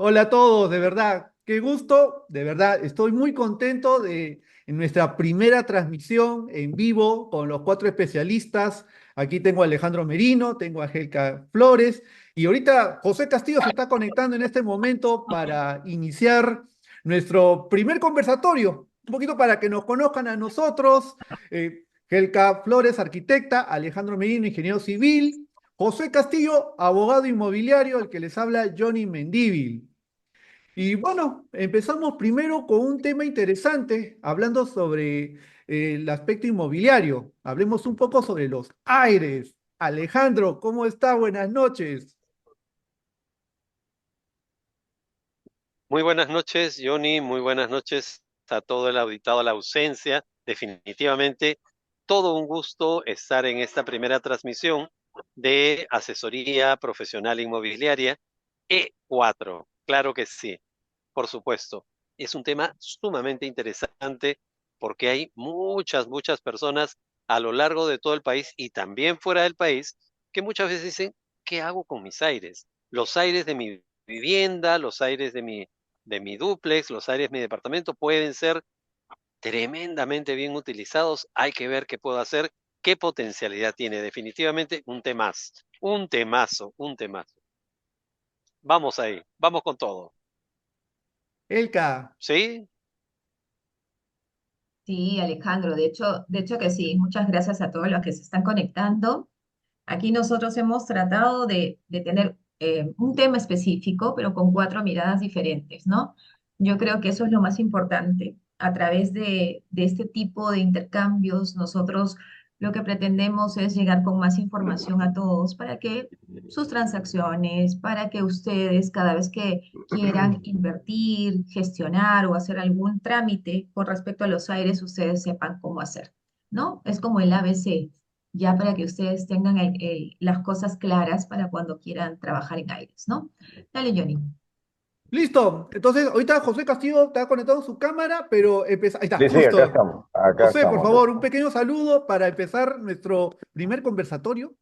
Hola a todos, de verdad, qué gusto, de verdad, estoy muy contento de en nuestra primera transmisión en vivo con los cuatro especialistas. Aquí tengo a Alejandro Merino, tengo a Helka Flores y ahorita José Castillo se está conectando en este momento para iniciar nuestro primer conversatorio, un poquito para que nos conozcan a nosotros. Helka Flores, arquitecta, Alejandro Merino, ingeniero civil, José Castillo, abogado inmobiliario, el que les habla Johnny Mendívil. Y bueno, empezamos primero con un tema interesante, hablando sobre el aspecto inmobiliario. Hablemos un poco sobre los aires. Alejandro, ¿cómo está? Buenas noches. Muy buenas noches, Johnny. Muy buenas noches a todo el auditado a la ausencia. Definitivamente, todo un gusto estar en esta primera transmisión de asesoría profesional inmobiliaria E4. Claro que sí, por supuesto. Es un tema sumamente interesante porque hay muchas personas a lo largo de todo el país y también fuera del país que muchas veces dicen, ¿qué hago con mis aires? Los aires de mi vivienda, los aires de mi dúplex, los aires de mi departamento pueden ser tremendamente bien utilizados. Hay que ver qué puedo hacer, qué potencialidad tiene. Definitivamente un temazo, un temazo, un temazo. Vamos ahí, vamos con todo. Elka, ¿Sí? Sí, Alejandro, de hecho que sí. Muchas gracias a todos los que se están conectando. Aquí nosotros hemos tratado de tener un tema específico, pero con cuatro miradas diferentes, ¿no? Yo creo que eso es lo más importante. A través de este tipo de intercambios, nosotros lo que pretendemos es llegar con más información a todos para que sus transacciones, para que ustedes cada vez que quieran invertir, gestionar o hacer algún trámite con respecto a los aires, ustedes sepan cómo hacer, ¿no? Es como el ABC ya para que ustedes tengan las cosas claras para cuando quieran trabajar en aires, ¿no? Dale, Johnny. listo. Entonces, ahorita José Castillo está conectado a su cámara, pero empieza. Ahí está, Sí, sí, acá justo. estamos, acá José, por estamos, acá favor, un estamos. pequeño saludo para empezar nuestro primer conversatorio.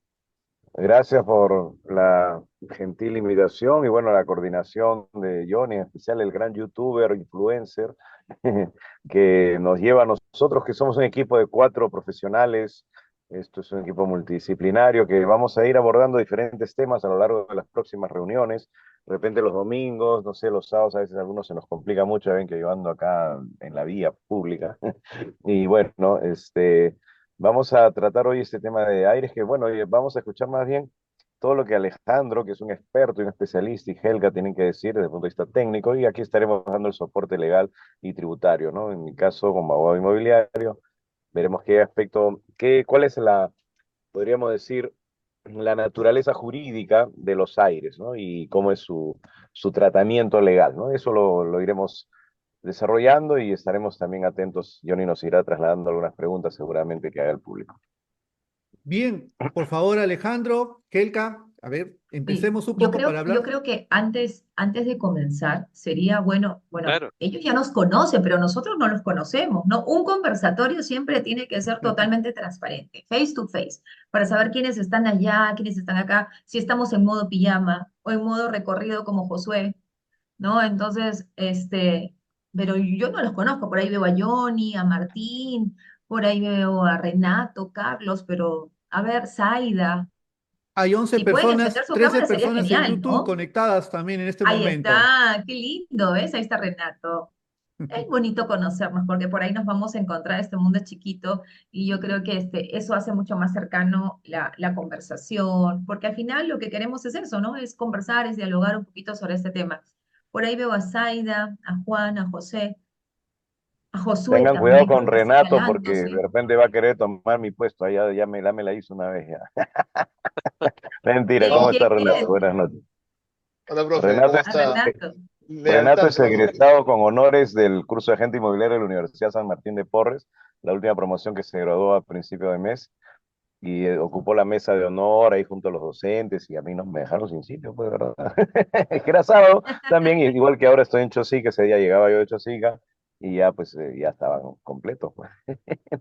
Gracias por la gentil invitación y bueno, la coordinación de Johnny, en especial el gran youtuber, influencer, que nos lleva a nosotros, que somos un equipo de cuatro profesionales. Esto es un equipo multidisciplinario que vamos a ir abordando diferentes temas a lo largo de las próximas reuniones. De repente los domingos, no sé, los sábados a veces a algunos se nos complica mucho, ya ven que yo ando acá en la vía pública. Y bueno, vamos a tratar hoy este tema de aires, que bueno, vamos a escuchar más bien todo lo que Alejandro, que es un experto y un especialista, y Helga tienen que decir desde el punto de vista técnico, y aquí estaremos dando el soporte legal y tributario, ¿no? En mi caso, como abogado inmobiliario, veremos qué aspecto, cuál es podríamos decir, la naturaleza jurídica de los aires, ¿no? Y cómo es su tratamiento legal, ¿no? Eso lo iremos desarrollando y estaremos también atentos. Johnny nos irá trasladando algunas preguntas seguramente que haga el público. Bien, por favor, Alejandro, Helka, a ver, Sí, empecemos un yo poco creo, para yo hablar. creo que antes de comenzar sería bueno, Claro. ellos ya nos conocen, pero nosotros no los conocemos, ¿no? Un conversatorio siempre tiene que ser totalmente transparente, face to face, para saber quiénes están allá, quiénes están acá, si estamos en modo pijama o en modo recorrido como Josué, ¿no? Entonces, pero yo no los conozco, por ahí veo a Johnny, a Martín, por ahí veo a Renato, Carlos, pero a ver, Zaida, Hay 11 si pueden personas, encender su 13 cámara sería personas en genial, YouTube ¿no? conectadas también en este Ahí momento. está, qué lindo, ¿ves? Ahí está Renato. Es bonito conocernos porque por ahí nos vamos a encontrar, este mundo es chiquito y yo creo que eso hace mucho más cercano la conversación, porque al final lo que queremos es eso, ¿no? Es conversar, es dialogar un poquito sobre este tema. Por ahí veo a Zaida, a Juan, a José, a Josué Tengan cuidado también con creo que está Renato porque de instalándose. repente va a querer tomar mi puesto. Allá ya me la hizo una vez ya. Mentira, ¿Quién, ¿cómo está quién, Renato? quién? Buenas noches. Hola, profe, Renato ¿cómo es, A está? Renato. Renato Lealtad, es profe. egresado con honores del curso de agente inmobiliario de la Universidad San Martín de Porres, la última promoción que se graduó a principio de mes, y ocupó la mesa de honor ahí junto a los docentes, y a mí no me dejaron sin sitio, pues, ¿verdad? Es que era sábado también, igual que ahora estoy en Chosica, ese día llegaba yo de Chosica, y ya pues ya estaban completos, pues.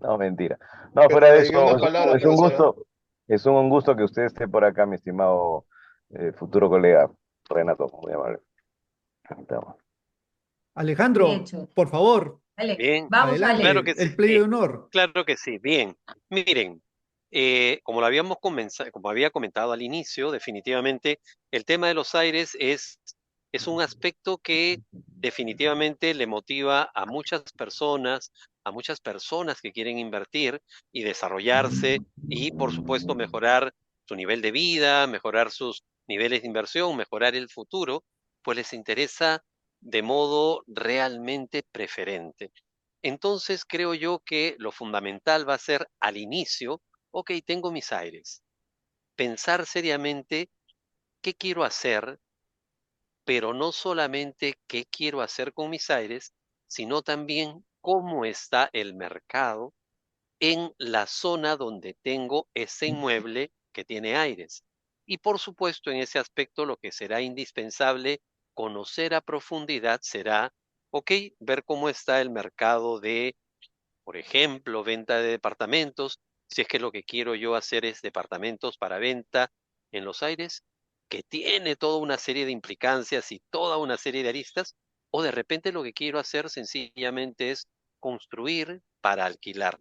No, mentira. No, fuera de Le di unas eso, palabras, es un profesora. gusto, es un gusto que usted esté por acá, mi estimado futuro colega Renato, muy amable. Estamos. De Alejandro, hecho, por favor, Alex, Bien, vamos, claro Alex. adelante, que el play de sí, honor. claro que sí. Bien, miren, como lo habíamos comenzado, como había comentado al inicio, definitivamente el tema de los aires es un aspecto que definitivamente le motiva a muchas personas que quieren invertir y desarrollarse y, por supuesto, mejorar su nivel de vida, mejorar sus niveles de inversión, mejorar el futuro, pues les interesa de modo realmente preferente. Entonces creo yo que lo fundamental va a ser al inicio, ok, tengo mis aires, pensar seriamente qué quiero hacer, pero no solamente qué quiero hacer con mis aires, sino también cómo está el mercado en la zona donde tengo ese inmueble que tiene aires. Y por supuesto, en ese aspecto lo que será indispensable conocer a profundidad será, ok, ver cómo está el mercado de, por ejemplo, venta de departamentos, si es que lo que quiero yo hacer es departamentos para venta en los aires, que tiene toda una serie de implicancias y toda una serie de aristas, o de repente lo que quiero hacer sencillamente es construir para alquilar.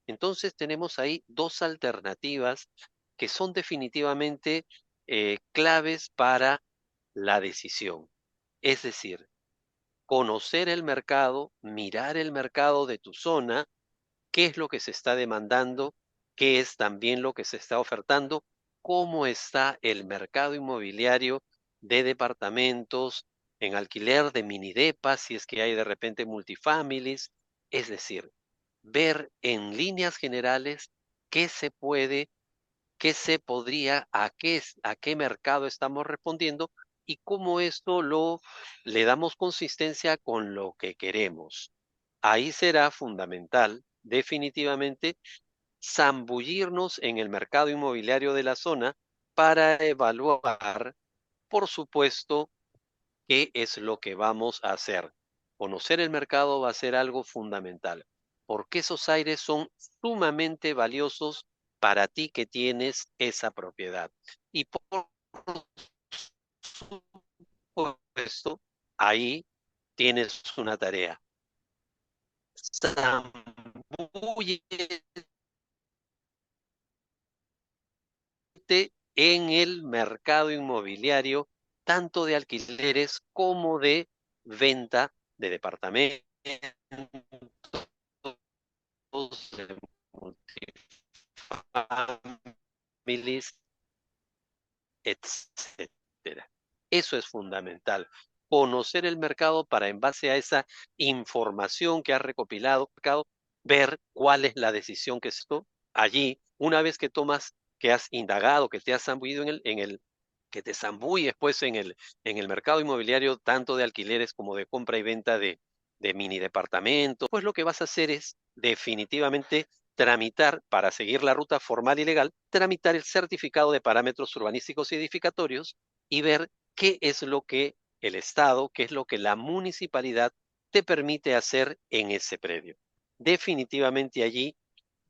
Entonces tenemos ahí dos alternativas que son definitivamente claves para la decisión. Es decir, conocer el mercado, mirar el mercado de tu zona, qué es lo que se está demandando, qué es también lo que se está ofertando, cómo está el mercado inmobiliario de departamentos en alquiler, de mini depas, si es que hay de repente multifamilies, es decir, ver en líneas generales qué se puede, qué se podría, a qué mercado estamos respondiendo y cómo esto lo le damos consistencia con lo que queremos. Ahí será fundamental, definitivamente, zambullirnos en el mercado inmobiliario de la zona para evaluar, por supuesto, qué es lo que vamos a hacer. Conocer el mercado va a ser algo fundamental, porque esos aires son sumamente valiosos para ti que tienes esa propiedad. Y por supuesto, ahí tienes una tarea. Zambúllete en el mercado inmobiliario, tanto de alquileres como de venta de departamentos, de multifamilies, etcétera. Eso es fundamental. Conocer el mercado para, en base a esa información que has recopilado, ver cuál es la decisión que esto allí, una vez que tomas, que has indagado, que te has zambuido que te zambulles pues en el mercado inmobiliario, tanto de alquileres como de compra y venta de mini departamentos, pues lo que vas a hacer es definitivamente tramitar, para seguir la ruta formal y legal, tramitar el certificado de parámetros urbanísticos y edificatorios y ver qué es lo que el Estado, qué es lo que la municipalidad te permite hacer en ese predio. Definitivamente allí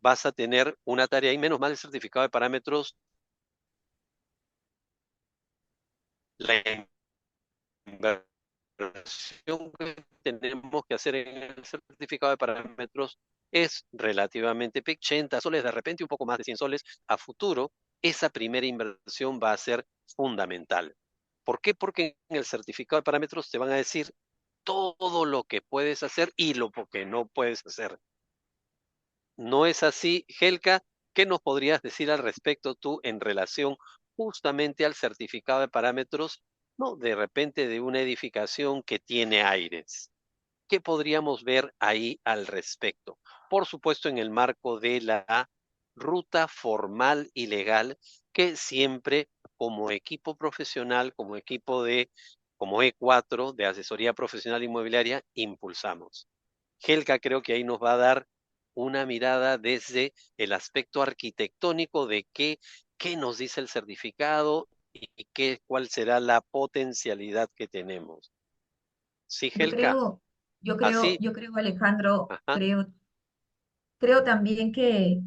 vas a tener una tarea y menos mal el certificado de parámetros, la inversión que tenemos que hacer en el certificado de parámetros es relativamente pequeña, 80 soles, de repente un poco más de 100 soles a futuro, esa primera inversión va a ser fundamental. ¿Por qué? Porque en el certificado de parámetros te van a decir todo lo que puedes hacer y lo que no puedes hacer. ¿No es así, Helka? ¿Qué nos podrías decir al respecto tú en relación justamente al certificado de parámetros, no de repente de una edificación que tiene aires? ¿Qué podríamos ver ahí al respecto? Por supuesto, en el marco de la ruta formal y legal que siempre como equipo profesional, como E4 de asesoría profesional inmobiliaria, impulsamos. Helka creo que ahí nos va a dar una mirada desde el aspecto arquitectónico de qué nos dice el certificado y cuál será la potencialidad que tenemos. Sí, Yo Helka, creo, así, yo creo, Alejandro, ajá, creo también que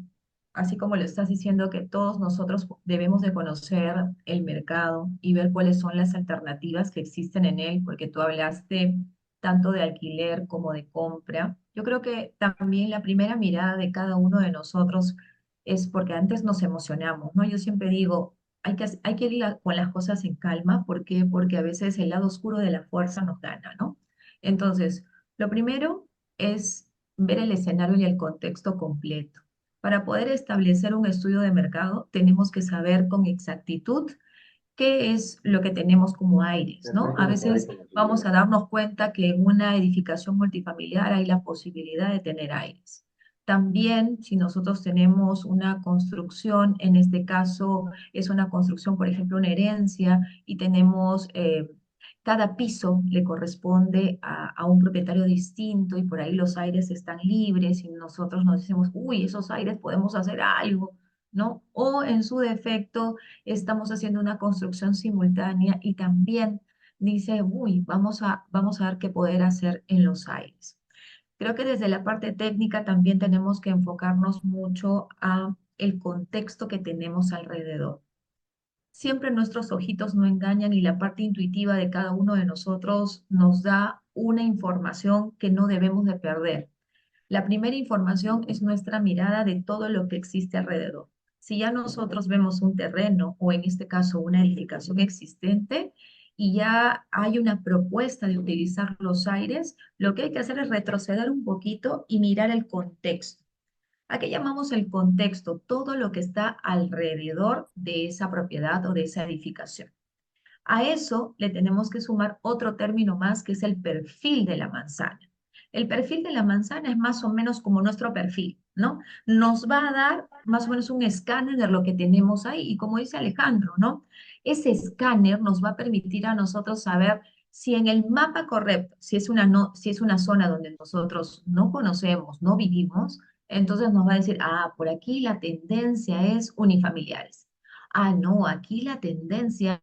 así como lo estás diciendo, que todos nosotros debemos de conocer el mercado y ver cuáles son las alternativas que existen en él, porque tú hablaste tanto de alquiler como de compra. Yo creo que también la primera mirada de cada uno de nosotros es porque antes nos emocionamos, ¿no? Yo siempre digo, hay que ir con las cosas en calma. ¿Por qué? Porque a veces el lado oscuro de la fuerza nos gana, ¿no? Entonces, lo primero es ver el escenario y el contexto completo. Para poder establecer un estudio de mercado, tenemos que saber con exactitud qué es lo que tenemos como aires, ¿no? A veces vamos a darnos cuenta que en una edificación multifamiliar hay la posibilidad de tener aires. También, si nosotros tenemos una construcción, en este caso es una construcción, por ejemplo, una herencia, y tenemos, cada piso le corresponde a un propietario distinto y por ahí los aires están libres y nosotros nos decimos, uy, esos aires podemos hacer algo, ¿no? O en su defecto, estamos haciendo una construcción simultánea y también dice, uy, vamos a ver qué poder hacer en los aires. Creo que desde la parte técnica también tenemos que enfocarnos mucho a el contexto que tenemos alrededor. Siempre nuestros ojitos no engañan y la parte intuitiva de cada uno de nosotros nos da una información que no debemos de perder. La primera información es nuestra mirada de todo lo que existe alrededor. Si ya nosotros vemos un terreno o en este caso una edificación existente y ya hay una propuesta de utilizar los aires, lo que hay que hacer es retroceder un poquito y mirar el contexto. ¿A qué llamamos el contexto? Todo lo que está alrededor de esa propiedad o de esa edificación. A eso le tenemos que sumar otro término más, que es el perfil de la manzana. El perfil de la manzana es más o menos como nuestro perfil, ¿no? Nos va a dar más o menos un escáner de lo que tenemos ahí. Y como dice Alejandro, ¿no? Ese escáner nos va a permitir a nosotros saber si en el mapa correcto, si es una, no, si es una zona donde nosotros no conocemos, no vivimos, entonces nos va a decir, ah, por aquí la tendencia es unifamiliares. Ah, no, aquí la tendencia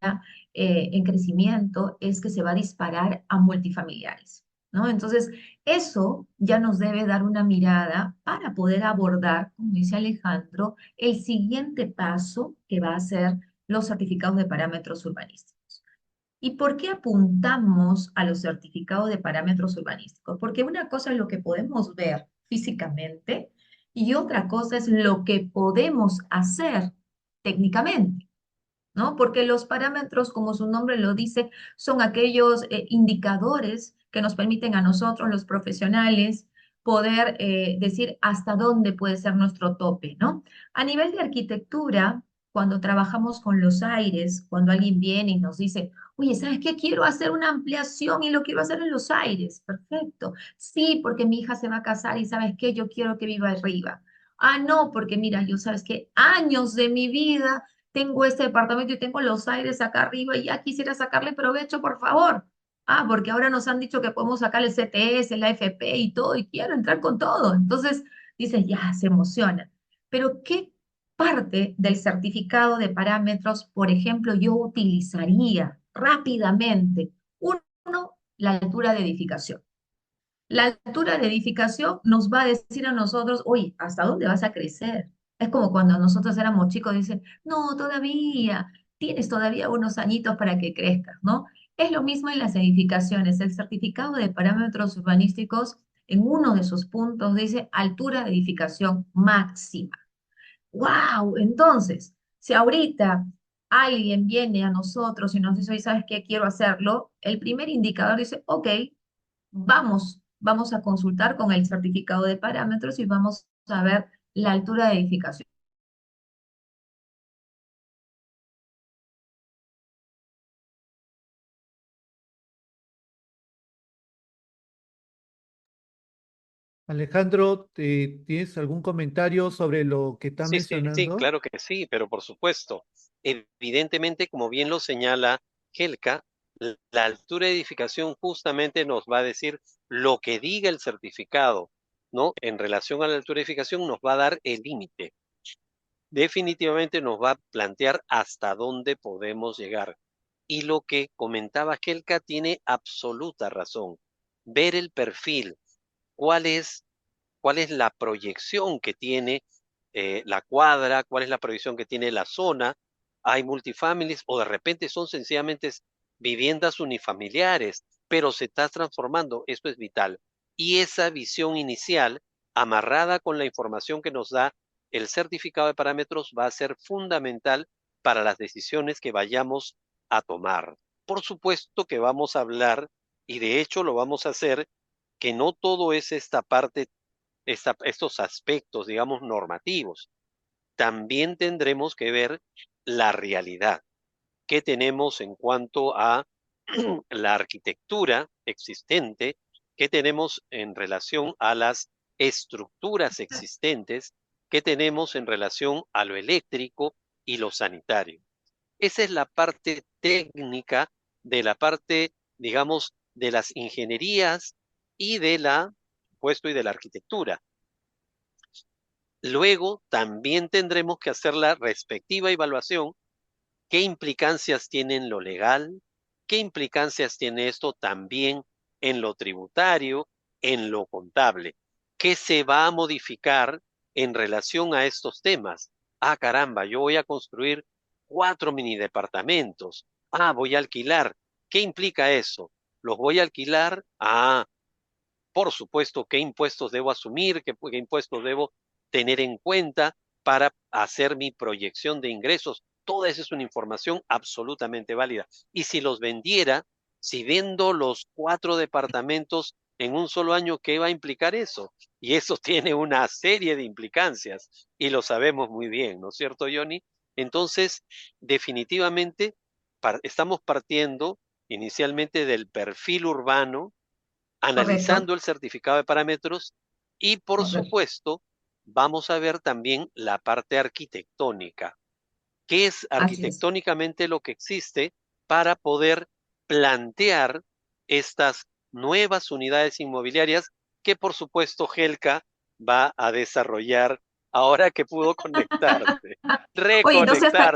en crecimiento es que se va a disparar a multifamiliares, ¿no? Entonces, eso ya nos debe dar una mirada para poder abordar, como dice Alejandro, el siguiente paso que va a ser los certificados de parámetros urbanísticos. ¿Y por qué apuntamos a los certificados de parámetros urbanísticos? Porque una cosa es lo que podemos ver físicamente y otra cosa es lo que podemos hacer técnicamente, ¿no? Porque los parámetros, como su nombre lo dice, son aquellos indicadores que nos permiten a nosotros, los profesionales, poder decir hasta dónde puede ser nuestro tope, ¿no? A nivel de arquitectura, cuando trabajamos con los aires, cuando alguien viene y nos dice, oye, ¿sabes qué? Quiero hacer una ampliación y lo quiero hacer en los aires. Perfecto. Sí, porque mi hija se va a casar y ¿sabes qué? Yo quiero que viva arriba. Ah, no, porque mira, yo sabes que años de mi vida tengo este departamento y tengo los aires acá arriba y ya quisiera sacarle provecho, por favor. Ah, porque ahora nos han dicho que podemos sacar el CTS, la FP y todo, y quiero entrar con todo. Entonces, dices, ya, se emociona. Pero, ¿qué parte del certificado de parámetros, por ejemplo, yo utilizaría rápidamente? Uno, la altura de edificación. La altura de edificación nos va a decir a nosotros, oye, ¿hasta dónde vas a crecer? Es como cuando nosotros éramos chicos, dicen, no, todavía, tienes todavía unos añitos para que crezcas, ¿no? Es lo mismo en las edificaciones. El certificado de parámetros urbanísticos, en uno de sus puntos, dice altura de edificación máxima. ¡Wow! Entonces, si ahorita alguien viene a nosotros y nos dice, oye, ¿sabes qué? Quiero hacerlo, el primer indicador dice, ok, vamos a consultar con el certificado de parámetros y vamos a ver la altura de edificación. Alejandro, ¿tienes algún comentario sobre lo que está Sí, sí, sí, mencionando? claro que sí, pero por supuesto, evidentemente, como bien lo señala Helka, la altura de edificación justamente nos va a decir lo que diga el certificado, ¿no? En relación a la altura de edificación nos va a dar el límite. Definitivamente nos va a plantear hasta dónde podemos llegar. Y lo que comentaba Helka tiene absoluta razón. Ver el perfil, cuál es, cuál es la proyección que tiene la cuadra, cuál es la proyección que tiene la zona, hay multifamilies o de repente son sencillamente viviendas unifamiliares, pero se está transformando, esto es vital. Y esa visión inicial, amarrada con la información que nos da el certificado de parámetros, va a ser fundamental para las decisiones que vayamos a tomar. Por supuesto que vamos a hablar, y de hecho lo vamos a hacer, que no todo es esta parte, estos aspectos, digamos, normativos. También tendremos que ver la realidad que tenemos en cuanto a la arquitectura existente, que tenemos en relación a las estructuras existentes, que tenemos en relación a lo eléctrico y lo sanitario. Esa es la parte técnica de la parte, digamos, de las ingenierías y de la, puesto y de la arquitectura. Luego también tendremos que hacer la respectiva evaluación. ¿Qué implicancias tiene en lo legal? ¿Qué implicancias tiene esto también en lo tributario, en lo contable? ¿Qué se va a modificar en relación a estos temas? Ah, caramba, yo voy a construir 4 mini departamentos. Ah, voy a alquilar. ¿Qué implica eso? ¿Los voy a alquilar? Ah, por supuesto, qué impuestos debo asumir, qué impuestos debo tener en cuenta para hacer mi proyección de ingresos. Toda esa es una información absolutamente válida. Y si los vendiera, si vendo los 4 departamentos en un solo año, ¿qué va a implicar eso? Y eso tiene una serie de implicancias y lo sabemos muy bien, ¿no es cierto, Johnny? Entonces, definitivamente, estamos partiendo inicialmente del perfil urbano, Correcto, analizando el certificado de parámetros y, por correcto. supuesto, vamos a ver también la parte arquitectónica. ¿Qué es Así es. arquitectónicamente lo que existe para poder plantear estas nuevas unidades inmobiliarias que, por supuesto, Helka va a desarrollar ahora que pudo conectarse, Oye, no sé hasta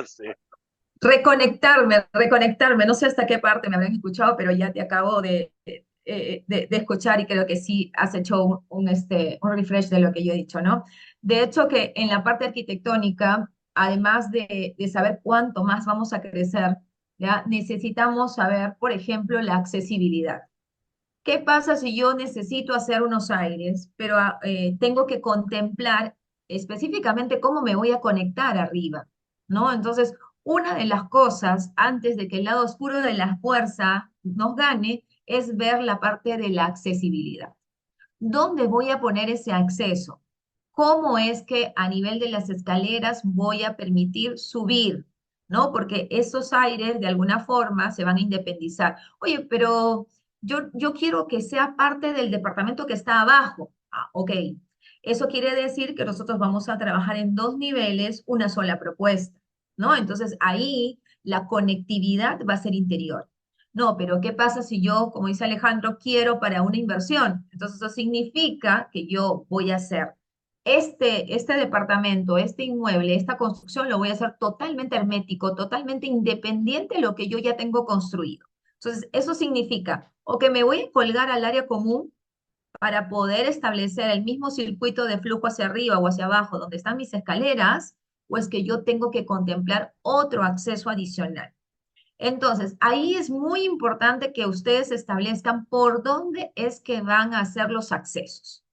reconectarse? reconectarme, no sé hasta qué parte me habrán escuchado, pero ya te acabo de escuchar y creo que sí has hecho un refresh de lo que yo he dicho, ¿no? De hecho, que en la parte arquitectónica, además de saber cuánto más vamos a crecer, ¿ya? Necesitamos saber, por ejemplo, la accesibilidad. ¿Qué pasa si yo necesito hacer unos aires, pero tengo que contemplar específicamente cómo me voy a conectar arriba, ¿no? Entonces, una de las cosas antes de que el lado oscuro de la fuerza nos gane es ver la parte de la accesibilidad. ¿Dónde voy a poner ese acceso? ¿Cómo es que a nivel de las escaleras voy a permitir subir? ¿No? Porque esos aires de alguna forma se van a independizar. Oye, pero yo quiero que sea parte del departamento que está abajo. Ah, ok. Eso quiere decir que nosotros vamos a trabajar en 2 niveles, una sola propuesta, ¿no? Entonces ahí la conectividad va a ser interior. No, pero ¿qué pasa si yo, como dice Alejandro, quiero para una inversión? Entonces eso significa que yo voy a hacer este departamento, este inmueble, esta construcción, lo voy a hacer totalmente hermético, totalmente independiente de lo que yo ya tengo construido. Entonces, eso significa o que me voy a colgar al área común para poder establecer el mismo circuito de flujo hacia arriba o hacia abajo donde están mis escaleras, o es que yo tengo que contemplar otro acceso adicional. Entonces, ahí es muy importante que ustedes establezcan por dónde es que van a hacer los accesos,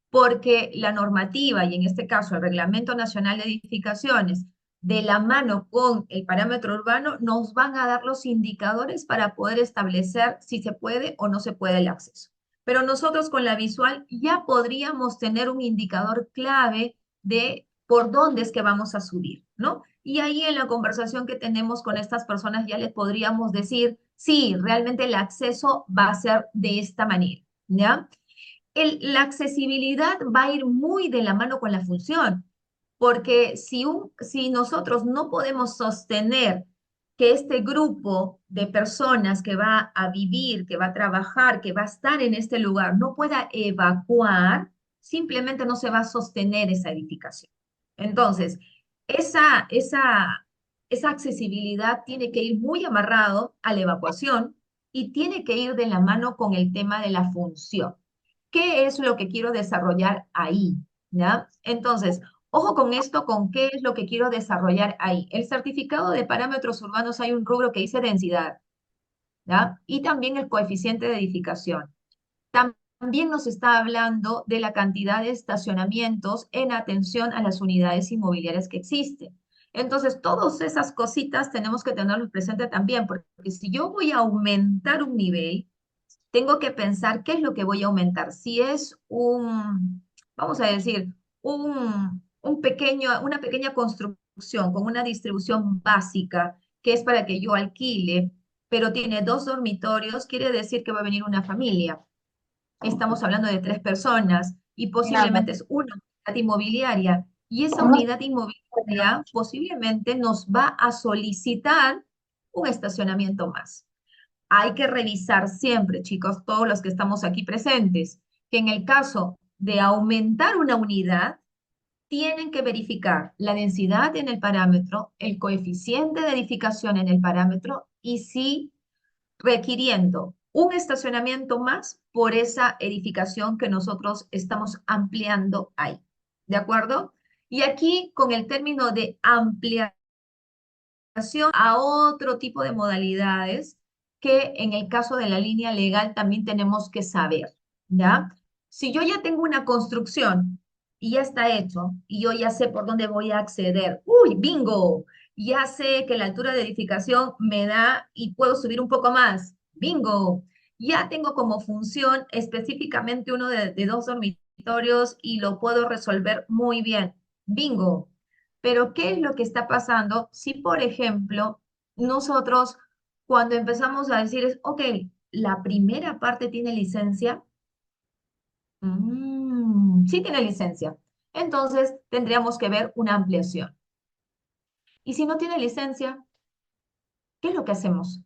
porque la normativa, y en este caso el Reglamento Nacional de Edificaciones, de la mano con el parámetro urbano, nos van a dar los indicadores para poder establecer si se puede o no se puede el acceso. Pero nosotros con la visual ya podríamos tener un indicador clave de por dónde es que vamos a subir, ¿no? Y ahí en la conversación que tenemos con estas personas ya les podríamos decir, sí, realmente el acceso va a ser de esta manera, ¿ya? La accesibilidad va a ir muy de la mano con la función, porque si nosotros no podemos sostener que este grupo de personas que va a vivir, que va a trabajar, que va a estar en este lugar, no pueda evacuar, simplemente no se va a sostener esa edificación. Entonces, esa accesibilidad tiene que ir muy amarrado a la evacuación y tiene que ir de la mano con el tema de la función. ¿Qué es lo que quiero desarrollar ahí? ¿Ya? Entonces, Ojo con esto, con qué es lo que quiero desarrollar ahí. El certificado de parámetros urbanos hay un rubro que dice densidad, ¿ya? Y también el coeficiente de edificación. También nos está hablando de la cantidad de estacionamientos en atención a las unidades inmobiliarias que existen. Entonces, todas esas cositas tenemos que tenerlos presente también, porque si yo voy a aumentar un nivel, tengo que pensar qué es lo que voy a aumentar. Si es vamos a decir, una pequeña construcción con una distribución básica, que es para que yo alquile, pero tiene 2 dormitorios, quiere decir que va a venir una familia. Estamos hablando de 3 personas y posiblemente es una unidad inmobiliaria. Y esa unidad inmobiliaria posiblemente nos va a solicitar un estacionamiento más. Hay que revisar siempre, chicos, todos los que estamos aquí presentes, que en el caso de aumentar una unidad, tienen que verificar la densidad en el parámetro, el coeficiente de edificación en el parámetro y si requiriendo un estacionamiento más por esa edificación que nosotros estamos ampliando ahí. ¿De acuerdo? Y aquí con el término de ampliación a otro tipo de modalidades que en el caso de la línea legal también tenemos que saber, ¿ya? Si yo ya tengo una construcción y ya está hecho y yo ya sé por dónde voy a acceder, ¡uy, bingo! Ya sé que la altura de edificación me da y puedo subir un poco más, bingo. Ya tengo como función específicamente uno de 2 dormitorios y lo puedo resolver muy bien, bingo. Pero, ¿qué es lo que está pasando si, por ejemplo, nosotros cuando empezamos a decir es, ok, la primera parte tiene licencia? Sí tiene licencia. Entonces, tendríamos que ver una ampliación. Y si no tiene licencia, ¿qué es lo que hacemos?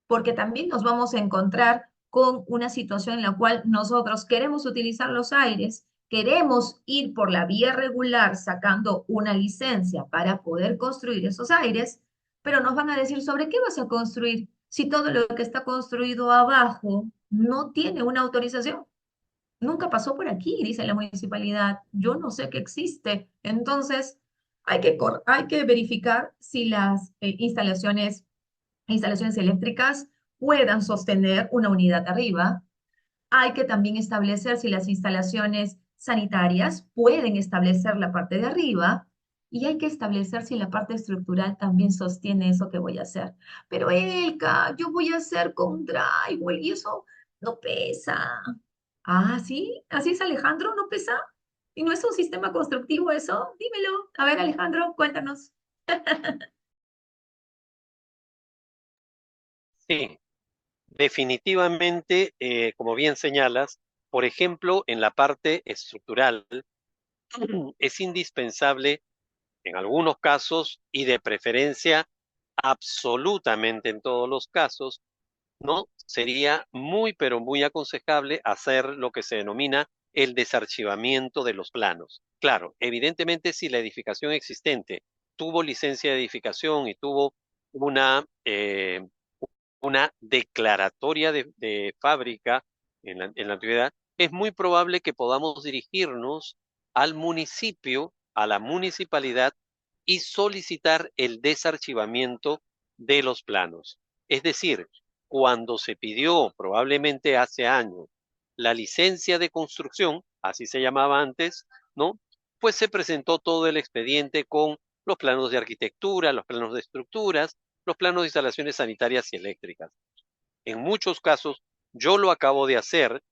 Porque también nos vamos a encontrar con una situación en la cual nosotros queremos utilizar los aires, queremos ir por la vía regular sacando una licencia para poder construir esos aires, pero nos van a decir, ¿sobre qué vas a construir si todo lo que está construido abajo no tiene una autorización? Nunca pasó por aquí, dice la municipalidad. Yo no sé que existe. Entonces, hay que verificar si las instalaciones eléctricas puedan sostener una unidad arriba. Hay que también establecer si las instalaciones sanitarias pueden establecer la parte de arriba y hay que establecer si la parte estructural también sostiene eso que voy a hacer. Pero Elka, yo voy a hacer con drywall y eso no pesa. Ah, ¿sí? ¿Así es, Alejandro? ¿No pesa? ¿Y no es un sistema constructivo eso? Dímelo. A ver, Alejandro, cuéntanos. Sí, definitivamente, como bien señalas, por ejemplo, en la parte estructural, es indispensable en algunos casos y de preferencia absolutamente en todos los casos, ¿no? Sería muy, pero muy aconsejable hacer lo que se denomina el desarchivamiento de los planos. Claro, evidentemente si la edificación existente tuvo licencia de edificación y tuvo una, eh, una declaratoria de fábrica en la antigüedad, es muy probable que podamos dirigirnos al municipio, a la municipalidad y solicitar el desarchivamiento de los planos. Es decir, cuando se pidió probablemente hace años la licencia de construcción, así se llamaba antes, ¿no? Pues se presentó todo el expediente con los planos de arquitectura, los planos de estructuras, los planos de instalaciones sanitarias y eléctricas. En muchos casos, yo lo acabo de hacer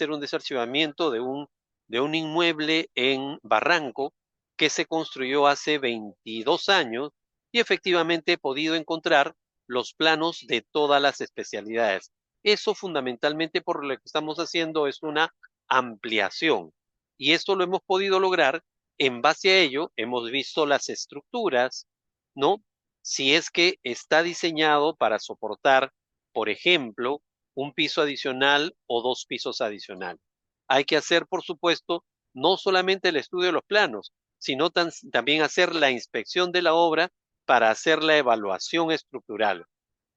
un desarchivamiento de un inmueble en Barranco que se construyó hace 22 años y efectivamente he podido encontrar los planos de todas las especialidades. Eso fundamentalmente por lo que estamos haciendo es una ampliación y esto lo hemos podido lograr. En base a ello, hemos visto las estructuras, ¿no? Si es que está diseñado para soportar, por ejemplo, un piso adicional o 2 pisos adicionales. Hay que hacer, por supuesto, no solamente el estudio de los planos, sino también hacer la inspección de la obra para hacer la evaluación estructural.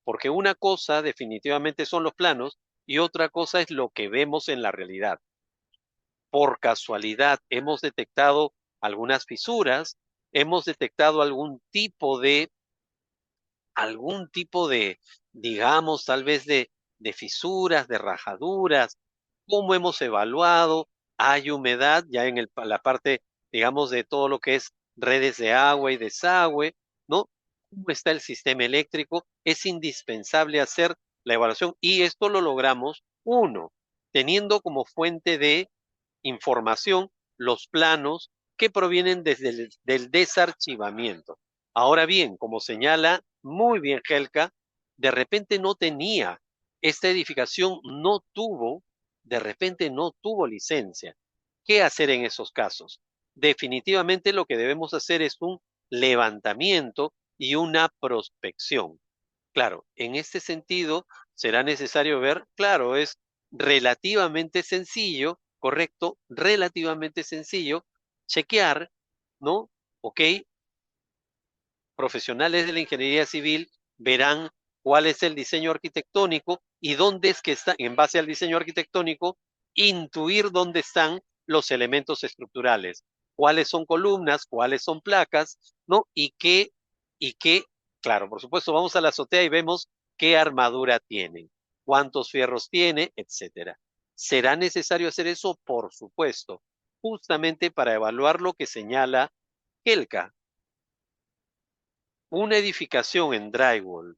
Porque una cosa definitivamente son los planos y otra cosa es lo que vemos en la realidad. Por casualidad hemos detectado algunas fisuras, hemos detectado algún tipo de, digamos, tal vez de fisuras, de rajaduras. ¿Cómo hemos evaluado? Hay humedad ya en la parte, digamos, de todo lo que es redes de agua y desagüe, ¿no? ¿Cómo está el sistema eléctrico? Es indispensable hacer la evaluación y esto lo logramos, uno, teniendo como fuente de información los planos que provienen desde del desarchivamiento. Ahora bien, como señala muy bien Helka, de repente no tenía, esta edificación de repente no tuvo licencia. ¿Qué hacer en esos casos? Definitivamente lo que debemos hacer es un levantamiento y una prospección. Claro, en este sentido será necesario ver, claro, es relativamente sencillo, correcto, relativamente sencillo, chequear, ¿no? Ok, profesionales de la ingeniería civil verán cuál es el diseño arquitectónico y dónde es que está, en base al diseño arquitectónico, intuir dónde están los elementos estructurales, cuáles son columnas, cuáles son placas, ¿no? Y qué, claro, por supuesto, vamos a la azotea y vemos qué armadura tienen, cuántos fierros tiene, etcétera. ¿Será necesario hacer eso? Por supuesto, justamente para evaluar lo que señala Helka. Una edificación en drywall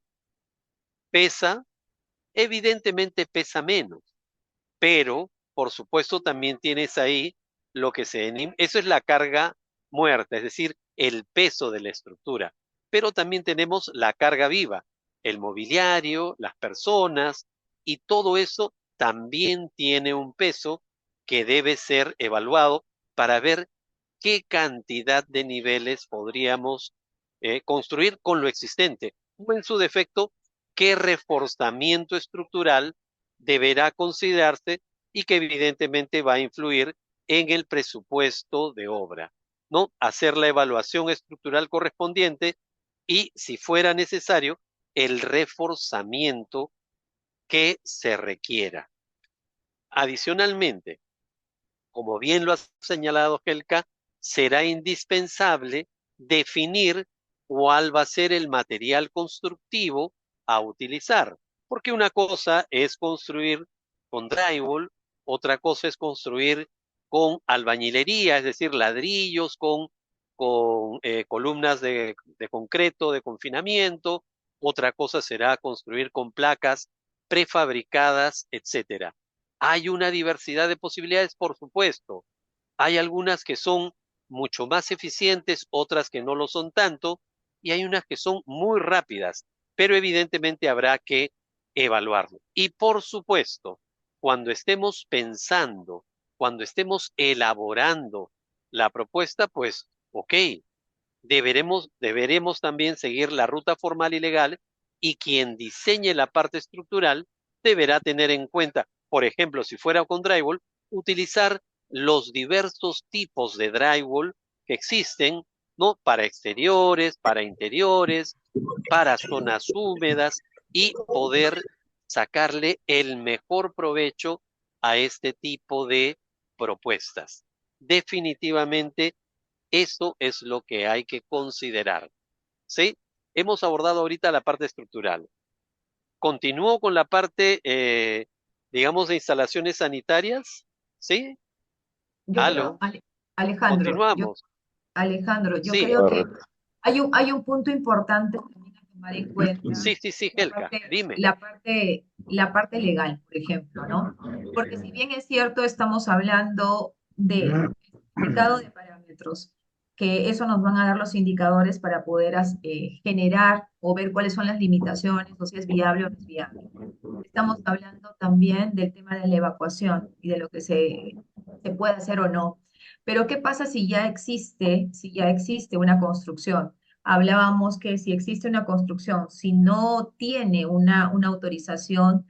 pesa, evidentemente pesa menos, pero por supuesto también tienes ahí lo que eso es la carga muerta, es decir, el peso de la estructura, pero también tenemos la carga viva, el mobiliario, las personas, y todo eso también tiene un peso que debe ser evaluado para ver qué cantidad de niveles podríamos construir con lo existente, o en su defecto, qué reforzamiento estructural deberá considerarse y que evidentemente va a influir en el presupuesto de obra, ¿no? Hacer la evaluación estructural correspondiente y, si fuera necesario, el reforzamiento que se requiera. Adicionalmente, como bien lo ha señalado Helka, será indispensable definir cuál va a ser el material constructivo a utilizar, porque una cosa es construir con drywall, otra cosa es construir con albañilería, es decir, ladrillos con columnas de concreto, de confinamiento, otra cosa será construir con placas prefabricadas, etcétera. Hay una diversidad de posibilidades, por supuesto. Hay algunas que son mucho más eficientes, otras que no lo son tanto, y hay unas que son muy rápidas, pero evidentemente habrá que evaluarlo. Y por supuesto, cuando estemos pensando, cuando estemos elaborando la propuesta, pues, ok, deberemos también seguir la ruta formal y legal y quien diseñe la parte estructural deberá tener en cuenta, por ejemplo, si fuera con drywall, utilizar los diversos tipos de drywall que existen, ¿no? Para exteriores, para interiores, para zonas húmedas y poder sacarle el mejor provecho a este tipo de propuestas. Definitivamente eso es lo que hay que considerar, ¿sí? Hemos abordado ahorita la parte estructural. Continúo con la parte, digamos, de instalaciones sanitarias, ¿sí? Yo creo, Aló, Alejandro, continuamos. Alejandro, yo Sí, creo que Correcto. hay un punto importante también a tomar en cuenta, sí, la Helka, parte, dime. la parte legal, por ejemplo, ¿no? Porque si bien es cierto, estamos hablando de certificado de parámetros, que eso nos van a dar los indicadores para poder generar o ver cuáles son las limitaciones, o si es viable o no es viable. Estamos hablando también del tema de la evacuación y de lo que se puede hacer o no. Pero ¿qué pasa si ya existe una construcción? Hablábamos que si existe una construcción, si no tiene una autorización,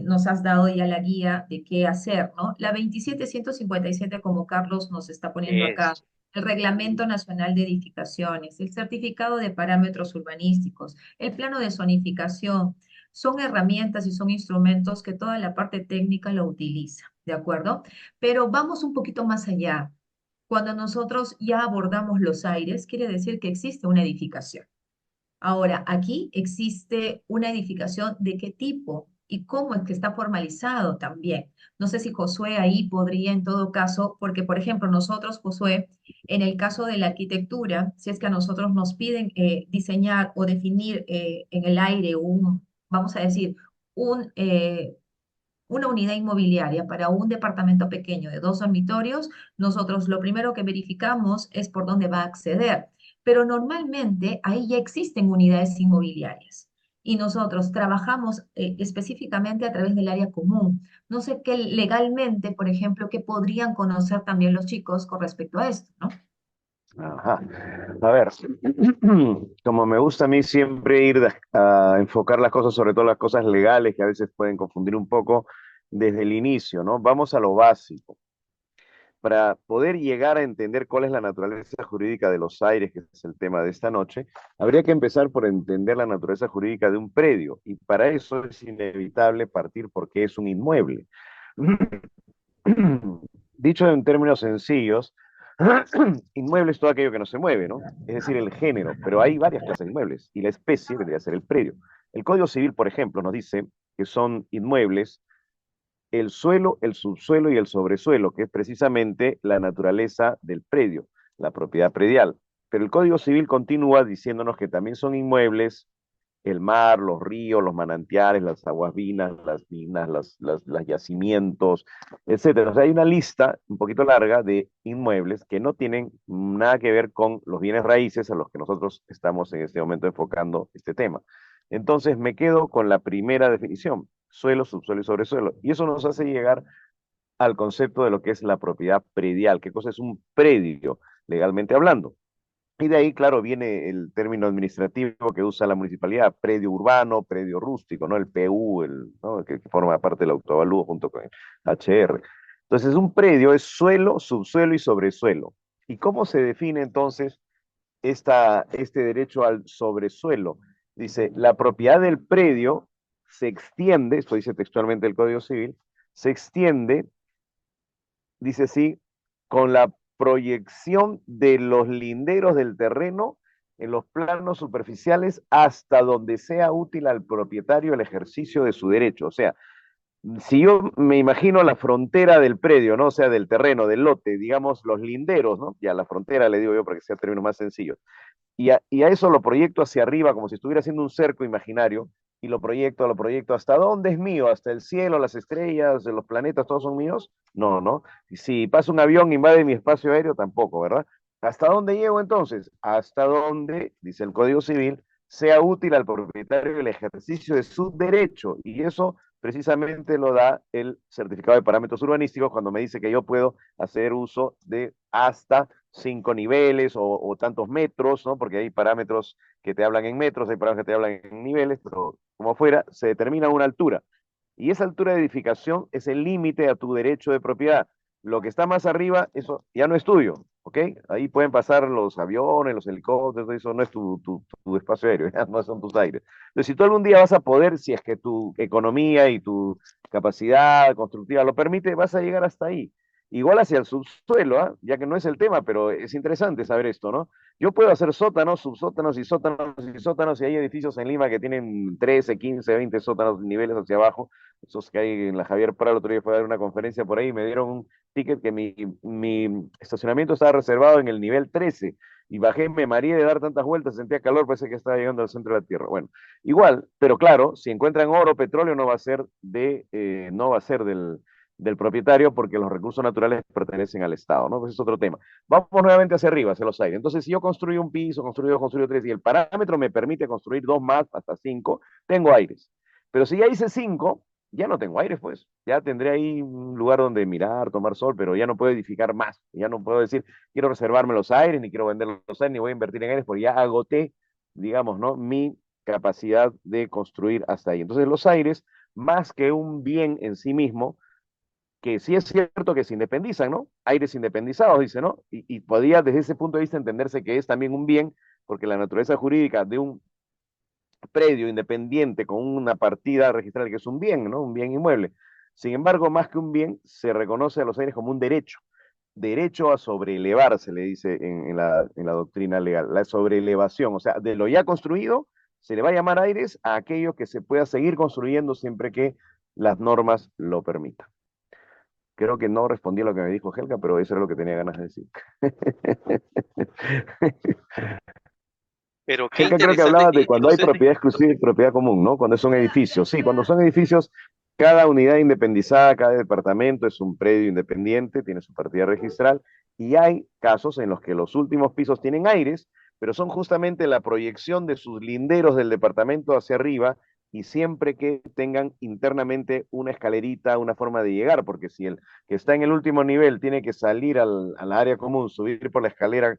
nos has dado ya la guía de qué hacer, ¿no? La 27157, como Carlos nos está poniendo acá, Eso. el Reglamento Nacional de Edificaciones, el Certificado de Parámetros Urbanísticos, el Plano de Zonificación, son herramientas y son instrumentos que toda la parte técnica lo utiliza, ¿de acuerdo? Pero vamos un poquito más allá. Cuando nosotros ya abordamos los aires, quiere decir que existe una edificación. Ahora, aquí existe una edificación de qué tipo y cómo es que está formalizado también. No sé si Josué ahí podría en todo caso, porque por ejemplo nosotros, Josué, en el caso de la arquitectura, si es que a nosotros nos piden diseñar o definir en el aire vamos a decir, un, una unidad inmobiliaria para un departamento pequeño de 2 dormitorios, nosotros lo primero que verificamos es por dónde va a acceder. Pero normalmente ahí ya existen unidades inmobiliarias y nosotros trabajamos específicamente a través del área común. No sé qué legalmente, por ejemplo, qué podrían conocer también los chicos con respecto a esto, ¿no? Ajá. A ver, como me gusta a mí siempre ir a enfocar las cosas, sobre todo las cosas legales que a veces pueden confundir un poco desde el inicio, ¿no? Vamos a lo básico. Para poder llegar a entender cuál es la naturaleza jurídica de los aires, que es el tema de esta noche, habría que empezar por entender la naturaleza jurídica de un predio, y para eso es inevitable partir por qué es un inmueble. Dicho en términos sencillos, inmueble es todo aquello que no se mueve, ¿no? Es decir, el género, pero hay varias clases de inmuebles, y la especie vendría a ser el predio. El Código Civil, por ejemplo, nos dice que son inmuebles el suelo, el subsuelo y el sobresuelo, que es precisamente la naturaleza del predio, la propiedad predial. Pero el Código Civil continúa diciéndonos que también son inmuebles el mar, los ríos, los manantiales, las aguas vinas, las minas, las yacimientos, etcétera. O sea, hay una lista un poquito larga de inmuebles que no tienen nada que ver con los bienes raíces a los que nosotros estamos en este momento enfocando este tema. Entonces me quedo con la primera definición, suelo, subsuelo y sobresuelo. Y eso nos hace llegar al concepto de lo que es la propiedad predial. ¿Qué cosa es un predio, legalmente hablando? Y de ahí, claro, viene el término administrativo que usa la municipalidad, predio urbano, predio rústico, ¿no? El PU, ¿no? que forma parte del autoavalúo junto con el HR. Entonces, un predio es suelo, subsuelo y sobresuelo. ¿Y cómo se define entonces este derecho al sobresuelo? Dice, la propiedad del predio se extiende, esto dice textualmente el Código Civil, se extiende, dice así, con la proyección de los linderos del terreno en los planos superficiales hasta donde sea útil al propietario el ejercicio de su derecho. O sea, si yo me imagino la frontera del predio, ¿no? O sea, del terreno, del lote, digamos, los linderos, ¿no? Ya la frontera le digo yo para que sea término más sencillo, y a eso lo proyecto hacia arriba como si estuviera haciendo un cerco imaginario, y lo proyecto, ¿hasta dónde es mío? ¿Hasta el cielo, las estrellas, los planetas, todos son míos? No, no. Y si pasa un avión, invade mi espacio aéreo, tampoco, ¿verdad? ¿Hasta dónde llego entonces? Hasta donde, dice el Código Civil, sea útil al propietario el ejercicio de su derecho, y eso precisamente lo da el certificado de parámetros urbanísticos cuando me dice que yo puedo hacer uso de hasta 5 niveles o tantos metros, ¿no? Porque hay parámetros que te hablan en metros, hay parámetros que te hablan en niveles, pero como fuera, se determina una altura. Y esa altura de edificación es el límite a tu derecho de propiedad. Lo que está más arriba, eso ya no es tuyo, ¿ok? Ahí pueden pasar los aviones, los helicópteros, eso no es tu espacio aéreo, ya no son tus aires. Entonces, si tú algún día vas a poder, si es que tu economía y tu capacidad constructiva lo permite, vas a llegar hasta ahí. Igual hacia el subsuelo, ¿ah? Ya que no es el tema, pero es interesante saber esto, ¿no? Yo puedo hacer sótanos, subsótanos y sótanos y sótanos, y hay edificios en Lima que tienen 13, 15, 20 sótanos, niveles hacia abajo, esos que hay en la Javier Prado. El otro día fue a dar una conferencia por ahí y me dieron un ticket que mi estacionamiento estaba reservado en el nivel 13, y bajé, me mareé de dar tantas vueltas, sentía calor, parece que estaba llegando al centro de la Tierra. Bueno, igual, pero claro, si encuentran oro, petróleo, no va a ser del propietario, porque los recursos naturales pertenecen al Estado, ¿no? Pues es otro tema. Vamos nuevamente hacia arriba, hacia los aires. Entonces, si yo construyo un piso, construyo dos, construyo tres, y el parámetro me permite construir dos más, hasta 5, tengo aires. Pero si ya hice 5, ya no tengo aires, pues. Ya tendré ahí un lugar donde mirar, tomar sol, pero ya no puedo edificar más. Ya no puedo decir, quiero reservarme los aires, ni quiero vender los aires, ni voy a invertir en aires, porque ya agoté, digamos, ¿no? Mi capacidad de construir hasta ahí. Entonces, los aires, más que un bien en sí mismo, que sí es cierto que se independizan, ¿no? Aires independizados, dice, ¿no? Y podría desde ese punto de vista entenderse que es también un bien, porque la naturaleza jurídica de un predio independiente con una partida registral que es un bien, ¿no? Un bien inmueble. Sin embargo, más que un bien, se reconoce a los aires como un derecho. derecho a sobrelevar, se le dice en la doctrina legal, la sobrelevación, o sea, de lo ya construido se le va a llamar aires a aquello que se pueda seguir construyendo siempre que las normas lo permitan. Creo que no respondí a lo que me dijo Helga, pero eso era lo que tenía ganas de decir. Pero qué Helga, creo que interesante, hablabas de y cuando hay José, propiedad exclusiva y propiedad común, ¿no? Cuando son edificios. Sí, cuando son edificios, cada unidad independizada, cada departamento es un predio independiente, tiene su partida registral, y hay casos en los que los últimos pisos tienen aires, pero son justamente la proyección de sus linderos del departamento hacia arriba, y siempre que tengan internamente una escalerita, una forma de llegar, porque si el que está en el último nivel tiene que salir al área común, subir por la escalera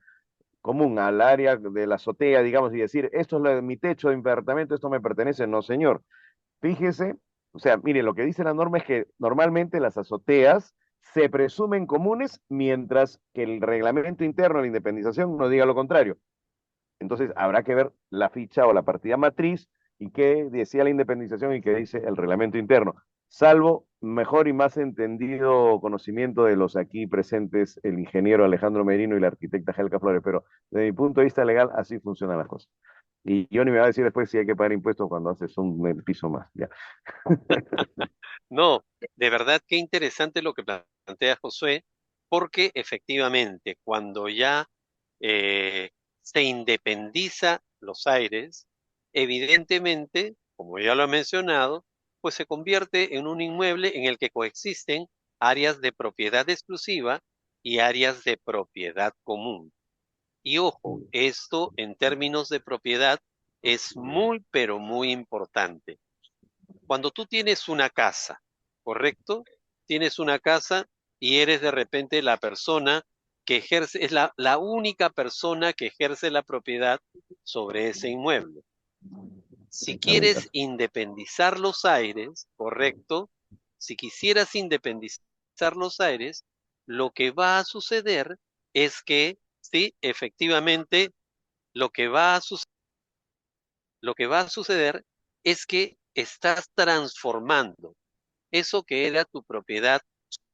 común al área de la azotea, digamos, y decir, esto es lo de mi techo de mi departamento, esto me pertenece, no, señor. Fíjese, o sea, mire, lo que dice la norma es que normalmente las azoteas se presumen comunes, mientras que el reglamento interno de la independización no diga lo contrario. Entonces, habrá que ver la ficha o la partida matriz y qué decía la independización y qué dice el reglamento interno. Salvo mejor y más entendido conocimiento de los aquí presentes, el ingeniero Alejandro Merino y la arquitecta Helga Flores, pero desde mi punto de vista legal, así funcionan las cosas. Y Johnny me va a decir después si hay que pagar impuestos cuando haces un piso más. Ya. no, de verdad qué interesante lo que plantea Josué, porque efectivamente cuando ya se independiza los aires, evidentemente, como ya lo he mencionado, pues se convierte en un inmueble en el que coexisten áreas de propiedad exclusiva y áreas de propiedad común. Y ojo, esto en términos de propiedad es muy, pero muy importante. Cuando tú tienes una casa, ¿correcto? Tienes una casa y eres de repente la persona que ejerce, es la única persona que ejerce la propiedad sobre ese inmueble. Si quieres independizar los aires, ¿correcto? Si quisieras independizar los aires, lo que va a suceder es que, sí, efectivamente, lo que va a suceder lo que va a suceder es que estás transformando eso que era tu propiedad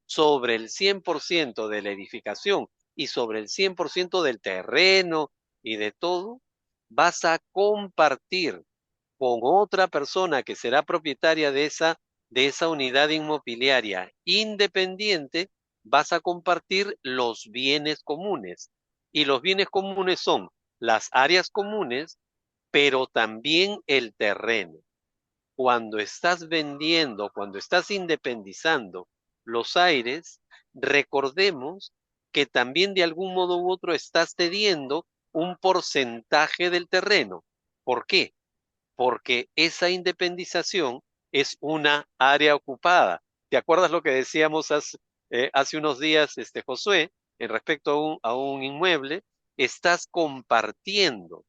sobre el 100% de la edificación y sobre el 100% del terreno y de todo, vas a compartir con otra persona que será propietaria de esa unidad inmobiliaria independiente, vas a compartir los bienes comunes. Y los bienes comunes son las áreas comunes, pero también el terreno. Cuando estás vendiendo, cuando estás independizando los aires, recordemos que también de algún modo u otro estás cediendo un porcentaje del terreno. ¿Por qué? Porque esa independización es una área ocupada. ¿Te acuerdas lo que decíamos hace unos días, Josué, en respecto a un inmueble? Estás compartiendo,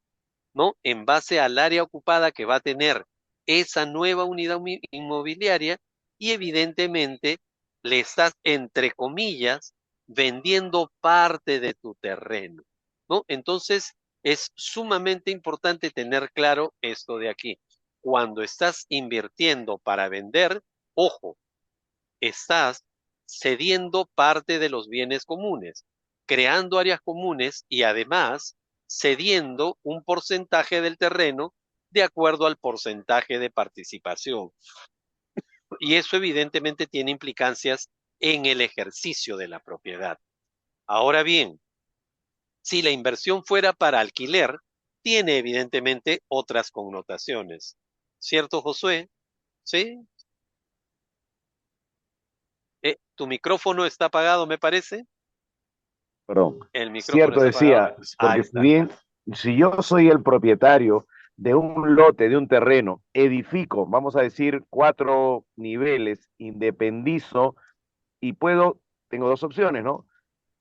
¿no? En base al área ocupada que va a tener esa nueva unidad inmobiliaria y evidentemente le estás, entre comillas, vendiendo parte de tu terreno, ¿no? Entonces, es sumamente importante tener claro esto de aquí. Cuando estás invirtiendo para vender, ojo, estás cediendo parte de los bienes comunes, creando áreas comunes y además cediendo un porcentaje del terreno de acuerdo al porcentaje de participación. Y eso evidentemente tiene implicancias en el ejercicio de la propiedad. Ahora bien, si la inversión fuera para alquiler, tiene evidentemente otras connotaciones. ¿Cierto, Josué? ¿Sí? ¿Tu micrófono está apagado, me parece? Perdón. El micrófono Cierto está apagado. decía, Ahí porque si está. bien, si yo soy el propietario de un lote, de un terreno, edifico, vamos a decir, 4 niveles, independizo y puedo, tengo 2 opciones, ¿no?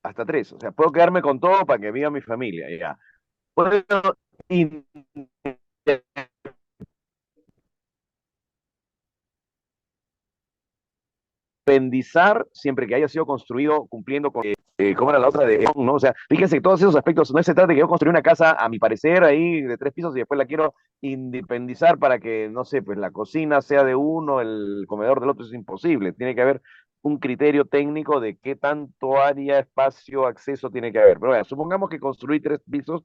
Hasta 3, o sea, puedo quedarme con todo para que viva mi familia, ya. Puedo independizar siempre que haya sido construido cumpliendo con, ¿cómo era la otra de ¿no? O sea, fíjense que todos esos aspectos, no se trata de que yo construya una casa, a mi parecer, ahí de 3 pisos y después la quiero independizar para que, no sé, pues la cocina sea de uno, el comedor del otro, es imposible. Tiene que haber un criterio técnico de qué tanto área, espacio, acceso tiene que haber. Pero bueno, supongamos que construí 3 pisos,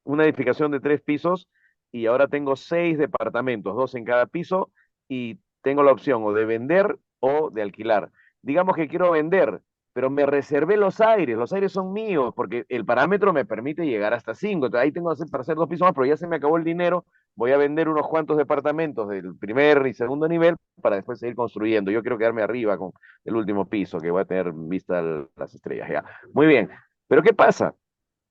una edificación de 3 pisos, y ahora tengo 6 departamentos, 2 en cada piso, y tengo la opción o de vender o de alquilar. Digamos que quiero vender, pero me reservé los aires son míos, porque el parámetro me permite llegar hasta 5, entonces ahí tengo para hacer 2 pisos más, pero ya se me acabó el dinero, voy a vender unos cuantos departamentos del primer y segundo nivel para después seguir construyendo. Yo quiero quedarme arriba con el último piso, que voy a tener vista a las estrellas. Ya. Muy bien, pero ¿qué pasa?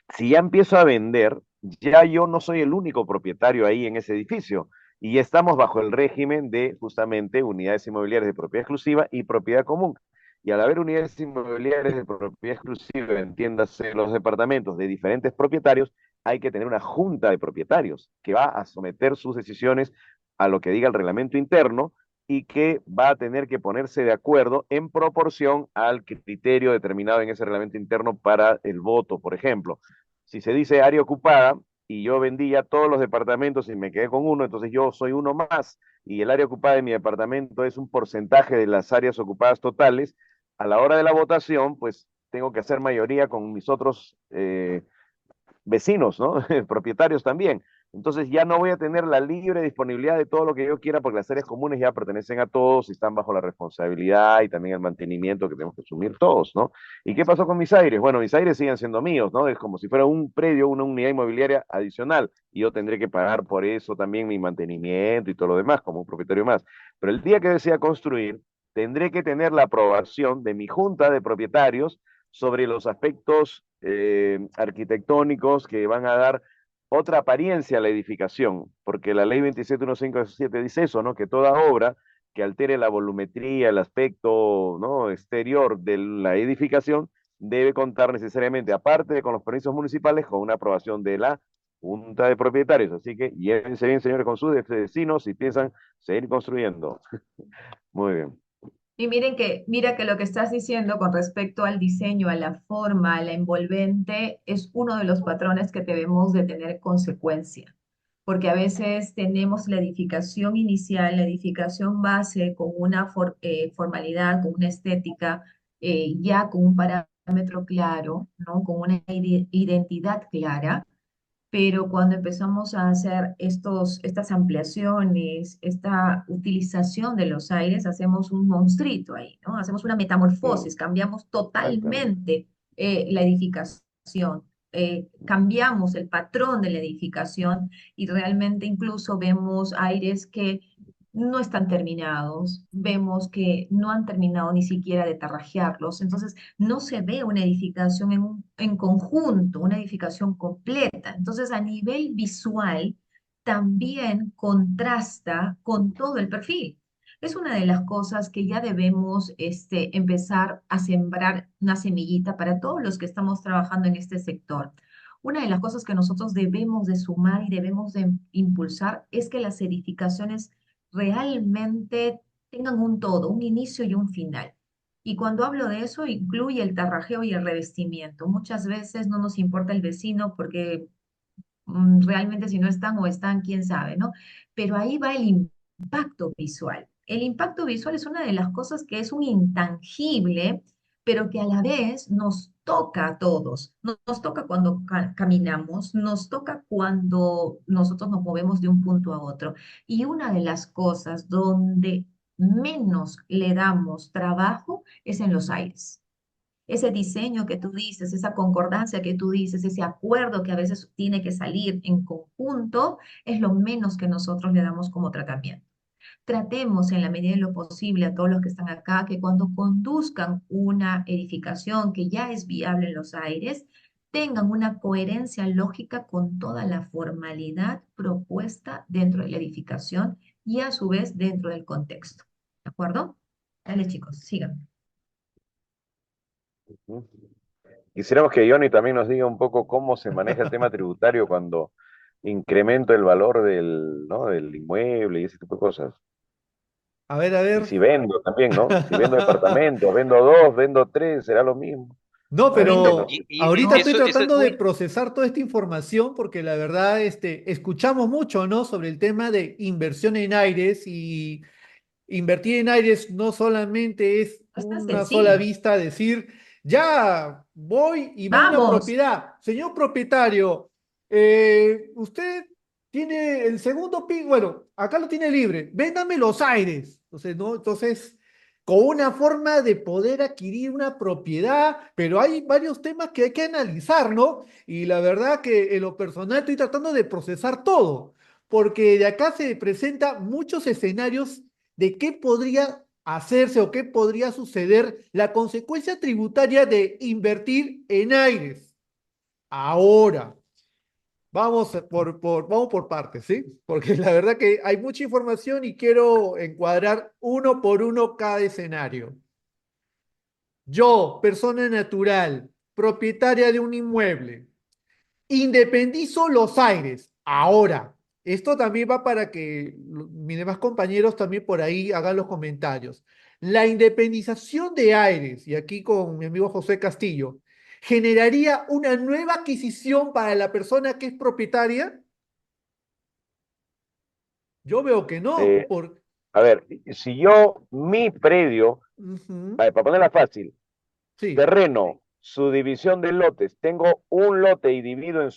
Si ya empiezo a vender, ya yo no soy el único propietario ahí en ese edificio y ya estamos bajo el régimen de justamente unidades inmobiliarias de propiedad exclusiva y propiedad común. Y al haber unidades inmobiliarias de propiedad exclusiva, entiéndase los departamentos de diferentes propietarios, hay que tener una junta de propietarios que va a someter sus decisiones a lo que diga el reglamento interno y que va a tener que ponerse de acuerdo en proporción al criterio determinado en ese reglamento interno para el voto, por ejemplo. Si se dice área ocupada y yo vendía todos los departamentos y me quedé con uno, entonces yo soy uno más y el área ocupada de mi departamento es un porcentaje de las áreas ocupadas totales, a la hora de la votación, pues tengo que hacer mayoría con mis otros vecinos, ¿no? Propietarios también. Entonces ya no voy a tener la libre disponibilidad de todo lo que yo quiera porque las áreas comunes ya pertenecen a todos y están bajo la responsabilidad y también el mantenimiento que tenemos que asumir todos, ¿no? ¿Y qué pasó con mis aires? Bueno, mis aires siguen siendo míos, ¿no? Es como si fuera un predio, una unidad inmobiliaria adicional y yo tendré que pagar por eso también mi mantenimiento y todo lo demás como un propietario más. Pero el día que desea construir, tendré que tener la aprobación de mi junta de propietarios sobre los aspectos arquitectónicos que van a dar otra apariencia a la edificación, porque la ley 27157 dice eso, ¿no? Que toda obra que altere la volumetría, el aspecto, ¿no?, exterior de la edificación debe contar necesariamente, aparte de con los permisos municipales, con una aprobación de la Junta de Propietarios. Así que llévense bien, señores, con sus vecinos si piensan seguir construyendo. Muy bien. Y mira que lo que estás diciendo con respecto al diseño, a la forma, a la envolvente, es uno de los patrones que debemos de tener consecuencia. Porque a veces tenemos la edificación inicial, la edificación base con una formalidad, con una estética, ya con un parámetro claro, ¿no? Con una identidad clara, pero cuando empezamos a hacer estas ampliaciones, esta utilización de los aires, hacemos un monstruito ahí, ¿no? Hacemos una metamorfosis, cambiamos Exactamente. totalmente la edificación, cambiamos el patrón de la edificación y realmente incluso vemos aires que no están terminados, vemos que no han terminado ni siquiera de tarrajearlos, entonces no se ve una edificación en conjunto, una edificación completa. Entonces, a nivel visual, también contrasta con todo el perfil. Es una de las cosas que ya debemos empezar a sembrar una semillita para todos los que estamos trabajando en este sector. Una de las cosas que nosotros debemos de sumar y debemos de impulsar es que las edificaciones realmente tengan un todo, un inicio y un final. Y cuando hablo de eso, incluye el tarrajeo y el revestimiento. Muchas veces no nos importa el vecino porque realmente si no están o están, quién sabe, ¿no? Pero ahí va el impacto visual. El impacto visual es una de las cosas que es un intangible, pero que a la vez nos toca a todos. Nos toca cuando caminamos, nos toca cuando nosotros nos movemos de un punto a otro. Y una de las cosas donde menos le damos trabajo es en los aires. Ese diseño que tú dices, esa concordancia que tú dices, ese acuerdo que a veces tiene que salir en conjunto, es lo menos que nosotros le damos como tratamiento. Tratemos en la medida de lo posible a todos los que están acá que cuando conduzcan una edificación que ya es viable en los aires, tengan una coherencia lógica con toda la formalidad propuesta dentro de la edificación y a su vez dentro del contexto. ¿De acuerdo? Dale chicos, sigan. Quisiéramos que Johnny también nos diga un poco cómo se maneja el tema tributario cuando incremento el valor del, ¿no?, del inmueble y ese tipo de cosas. A Y ver. si vendo también, ¿no? Si vendo departamentos, vendo 2, vendo 3, será lo mismo. No, A ver, ¿qué Bueno, nos pero dice? ahorita estoy eso es tratando de muy, procesar toda esta información porque la verdad, escuchamos mucho, ¿no? Sobre el tema de inversión en aires Invertir en aires no solamente es No es tan una sola sencillo. vista decir, ya voy y veo una Vamos, propiedad. Señor propietario, usted tiene el segundo piso, bueno, acá lo tiene libre, véndame los aires. Entonces, ¿no? Entonces, con una forma de poder adquirir una propiedad, pero hay varios temas que hay que analizar, ¿no? Y la verdad que en lo personal estoy tratando de procesar todo, porque de acá se presentan muchos escenarios de qué podría hacerse o qué podría suceder la consecuencia tributaria de invertir en aires. Ahora, vamos por partes, ¿sí? Porque la verdad que hay mucha información y quiero encuadrar uno por uno cada escenario. Yo, persona natural, propietaria de un inmueble, independizo los aires. Ahora, esto también va para que mis demás compañeros también por ahí hagan los comentarios. La independización de aires, y aquí con mi amigo José Castillo, ¿generaría una nueva adquisición para la persona que es propietaria? Yo veo que no, Eh, a ver, si yo, mi predio, Ujú, a ver, para ponerla fácil, sí. terreno, subdivisión de lotes, tengo un lote y divido en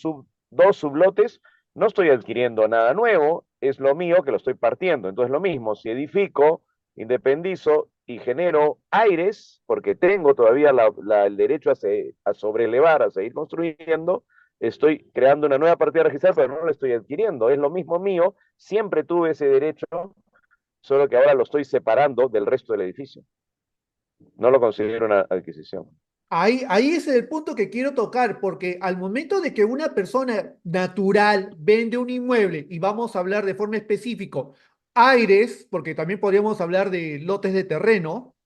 dos sublotes, no estoy adquiriendo nada nuevo, es lo mío que lo estoy partiendo. Entonces, lo mismo, si edifico, independizo y genero aires, porque tengo todavía el derecho a sobrelevar, a seguir construyendo, estoy creando una nueva partida registrada, pero no lo estoy adquiriendo. Es lo mismo mío, siempre tuve ese derecho, solo que ahora lo estoy separando del resto del edificio. No lo considero una adquisición. Ahí es el punto que quiero tocar, porque al momento de que una persona natural vende un inmueble, y vamos a hablar de forma específica, aires, porque también podríamos hablar de lotes de terreno,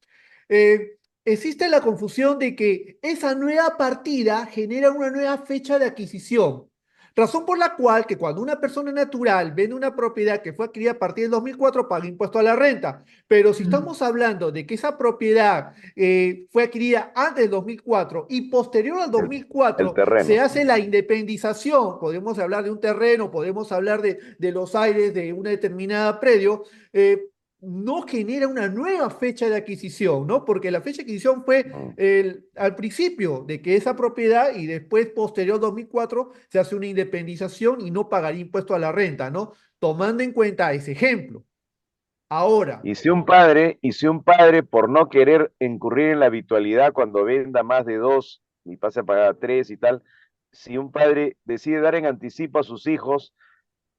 existe la confusión de que esa nueva partida genera una nueva fecha de adquisición. Razón por la cual que cuando una persona natural vende una propiedad que fue adquirida a partir del 2004 paga impuesto a la renta. Pero si mm, estamos hablando de que esa propiedad fue adquirida antes del 2004 y posterior al El, el 2004 se terreno. hace la independización, podemos hablar de un terreno, podemos hablar de los aires de una determinada predio, no genera una nueva fecha de adquisición, ¿no? Porque la fecha de adquisición fue Mm. al principio de que esa propiedad y después, posterior 2004, se hace una independización y no pagaría impuesto a la renta, ¿no? Tomando en cuenta ese ejemplo. Ahora, Y si un padre, por no querer incurrir en la habitualidad cuando venda más de dos y pase a pagar tres y tal, si un padre decide dar en anticipo a sus hijos,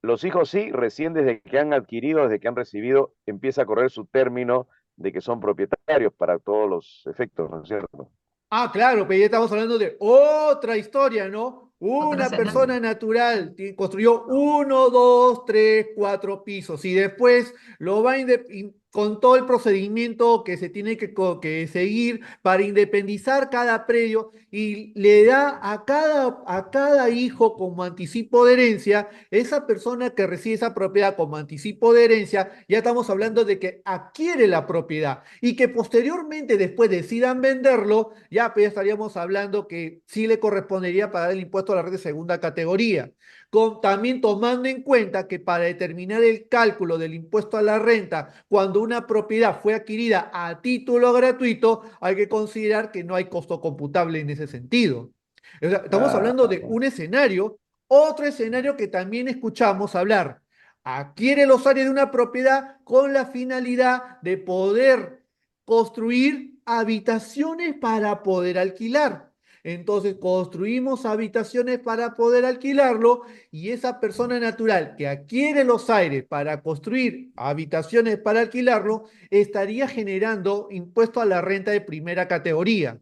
los hijos sí, recién desde que han adquirido, desde que han recibido, empieza a correr su término de que son propietarios para todos los efectos, ¿no es cierto? claro, pero ya estamos hablando de otra historia, ¿no? otro Una escenario. persona natural construyó uno, dos, tres, cuatro pisos y después lo va con todo el procedimiento que se tiene que seguir para independizar cada predio y le da a cada hijo como anticipo de herencia, esa persona que recibe esa propiedad como anticipo de herencia, ya estamos hablando de que adquiere la propiedad y que posteriormente después decidan venderlo, ya, pues ya estaríamos hablando que sí le correspondería pagar el impuesto a la red de segunda categoría. También tomando en cuenta que para determinar el cálculo del impuesto a la renta, cuando una propiedad fue adquirida a título gratuito, hay que considerar que no hay costo computable en ese sentido. O sea, estamos hablando de Claro. un escenario, otro escenario que también escuchamos hablar. Adquiere los áreas de una propiedad con la finalidad de poder construir habitaciones para poder alquilar. Entonces construimos habitaciones para poder alquilarlo y esa persona natural que adquiere los aires para construir habitaciones para alquilarlo estaría generando impuesto a la renta de primera categoría.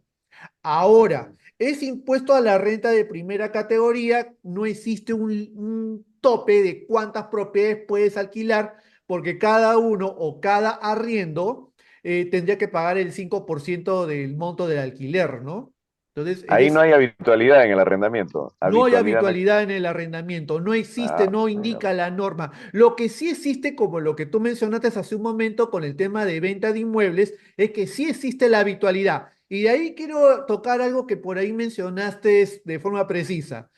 Ahora, ese impuesto a la renta de primera categoría no existe un tope de cuántas propiedades puedes alquilar porque cada uno o cada arriendo tendría que pagar el 5% del monto del alquiler, ¿no? Entonces, Ahí no hay habitualidad en el arrendamiento. no hay Habitualidad no habitualidad existe. en el arrendamiento, no existe, Ah, no mira. indica la norma. Lo que sí existe, como lo que tú mencionaste hace un momento con el tema de venta de inmuebles, es que sí existe la habitualidad. Y de ahí quiero tocar algo que por ahí mencionaste de forma precisa.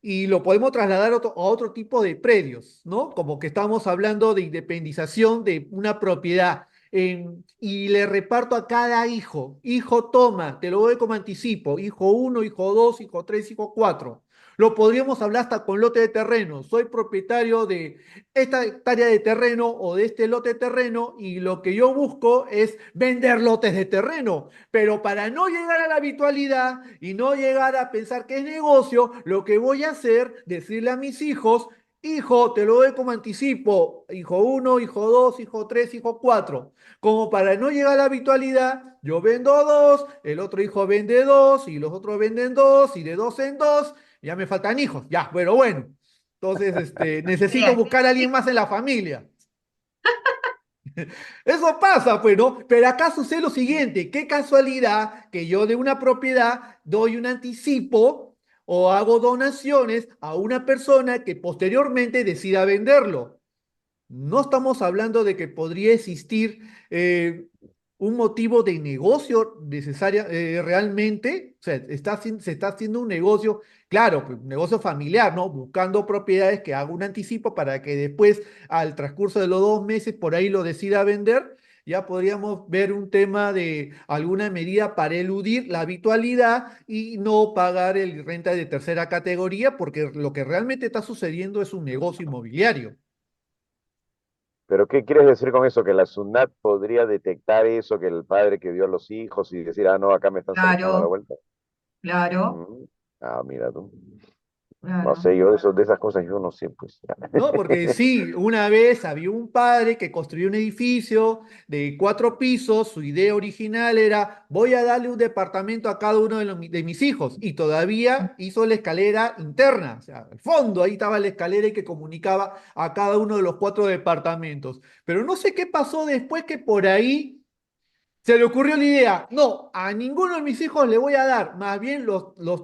Y lo podemos trasladar a otro tipo de predios, ¿no? Como que estamos hablando de independización de una propiedad. y le reparto a cada hijo. Hijo, toma, te lo doy como anticipo. Hijo uno, hijo 2, hijo 3, hijo 4. Lo podríamos hablar hasta con lote de terreno. Soy propietario de esta hectárea de terreno o de este lote de terreno y lo que yo busco es vender lotes de terreno. Pero para no llegar a la habitualidad y no llegar a pensar que es negocio, lo que voy a hacer, decirle a mis hijos, hijo, te lo doy como anticipo, hijo uno, hijo 2, hijo 3, hijo 4. Como para no llegar a la habitualidad, yo vendo 2, el otro hijo vende 2 y los otros venden 2 y de 2 en 2, ya me faltan hijos. Ya, bueno. Entonces, necesito Bien. buscar a alguien más en la familia. Eso pasa, pues, ¿no? Pero acá sucede lo siguiente, qué casualidad que yo de una propiedad doy un anticipo o hago donaciones a una persona que posteriormente decida venderlo. No estamos hablando de que podría existir un motivo de negocio necesaria realmente. O sea, se está haciendo un negocio, claro, pues, un negocio familiar, ¿no? Buscando propiedades que haga un anticipo para que después, al transcurso de los 2 meses, por ahí lo decida vender. Ya podríamos ver un tema de alguna medida para eludir la habitualidad y no pagar el renta de tercera categoría, porque lo que realmente está sucediendo es un negocio inmobiliario. Pero ¿qué quieres decir con eso? Que la SUNAT podría detectar eso, que el padre que dio a los hijos y decir, ah, no, acá me están sacando la Claro, vuelta. claro, Mm. Ah, mira tú. No claro. sé, yo de esas cosas yo no sé, pues. No, porque sí, una vez había un padre que construyó un edificio de 4 pisos, su idea original era, voy a darle un departamento a cada uno de mis hijos, y todavía hizo la escalera interna, o sea, al fondo ahí estaba la escalera y que comunicaba a cada uno de los 4 departamentos. Pero no sé qué pasó después que por ahí se le ocurrió la idea, no, a ninguno de mis hijos le voy a dar, más bien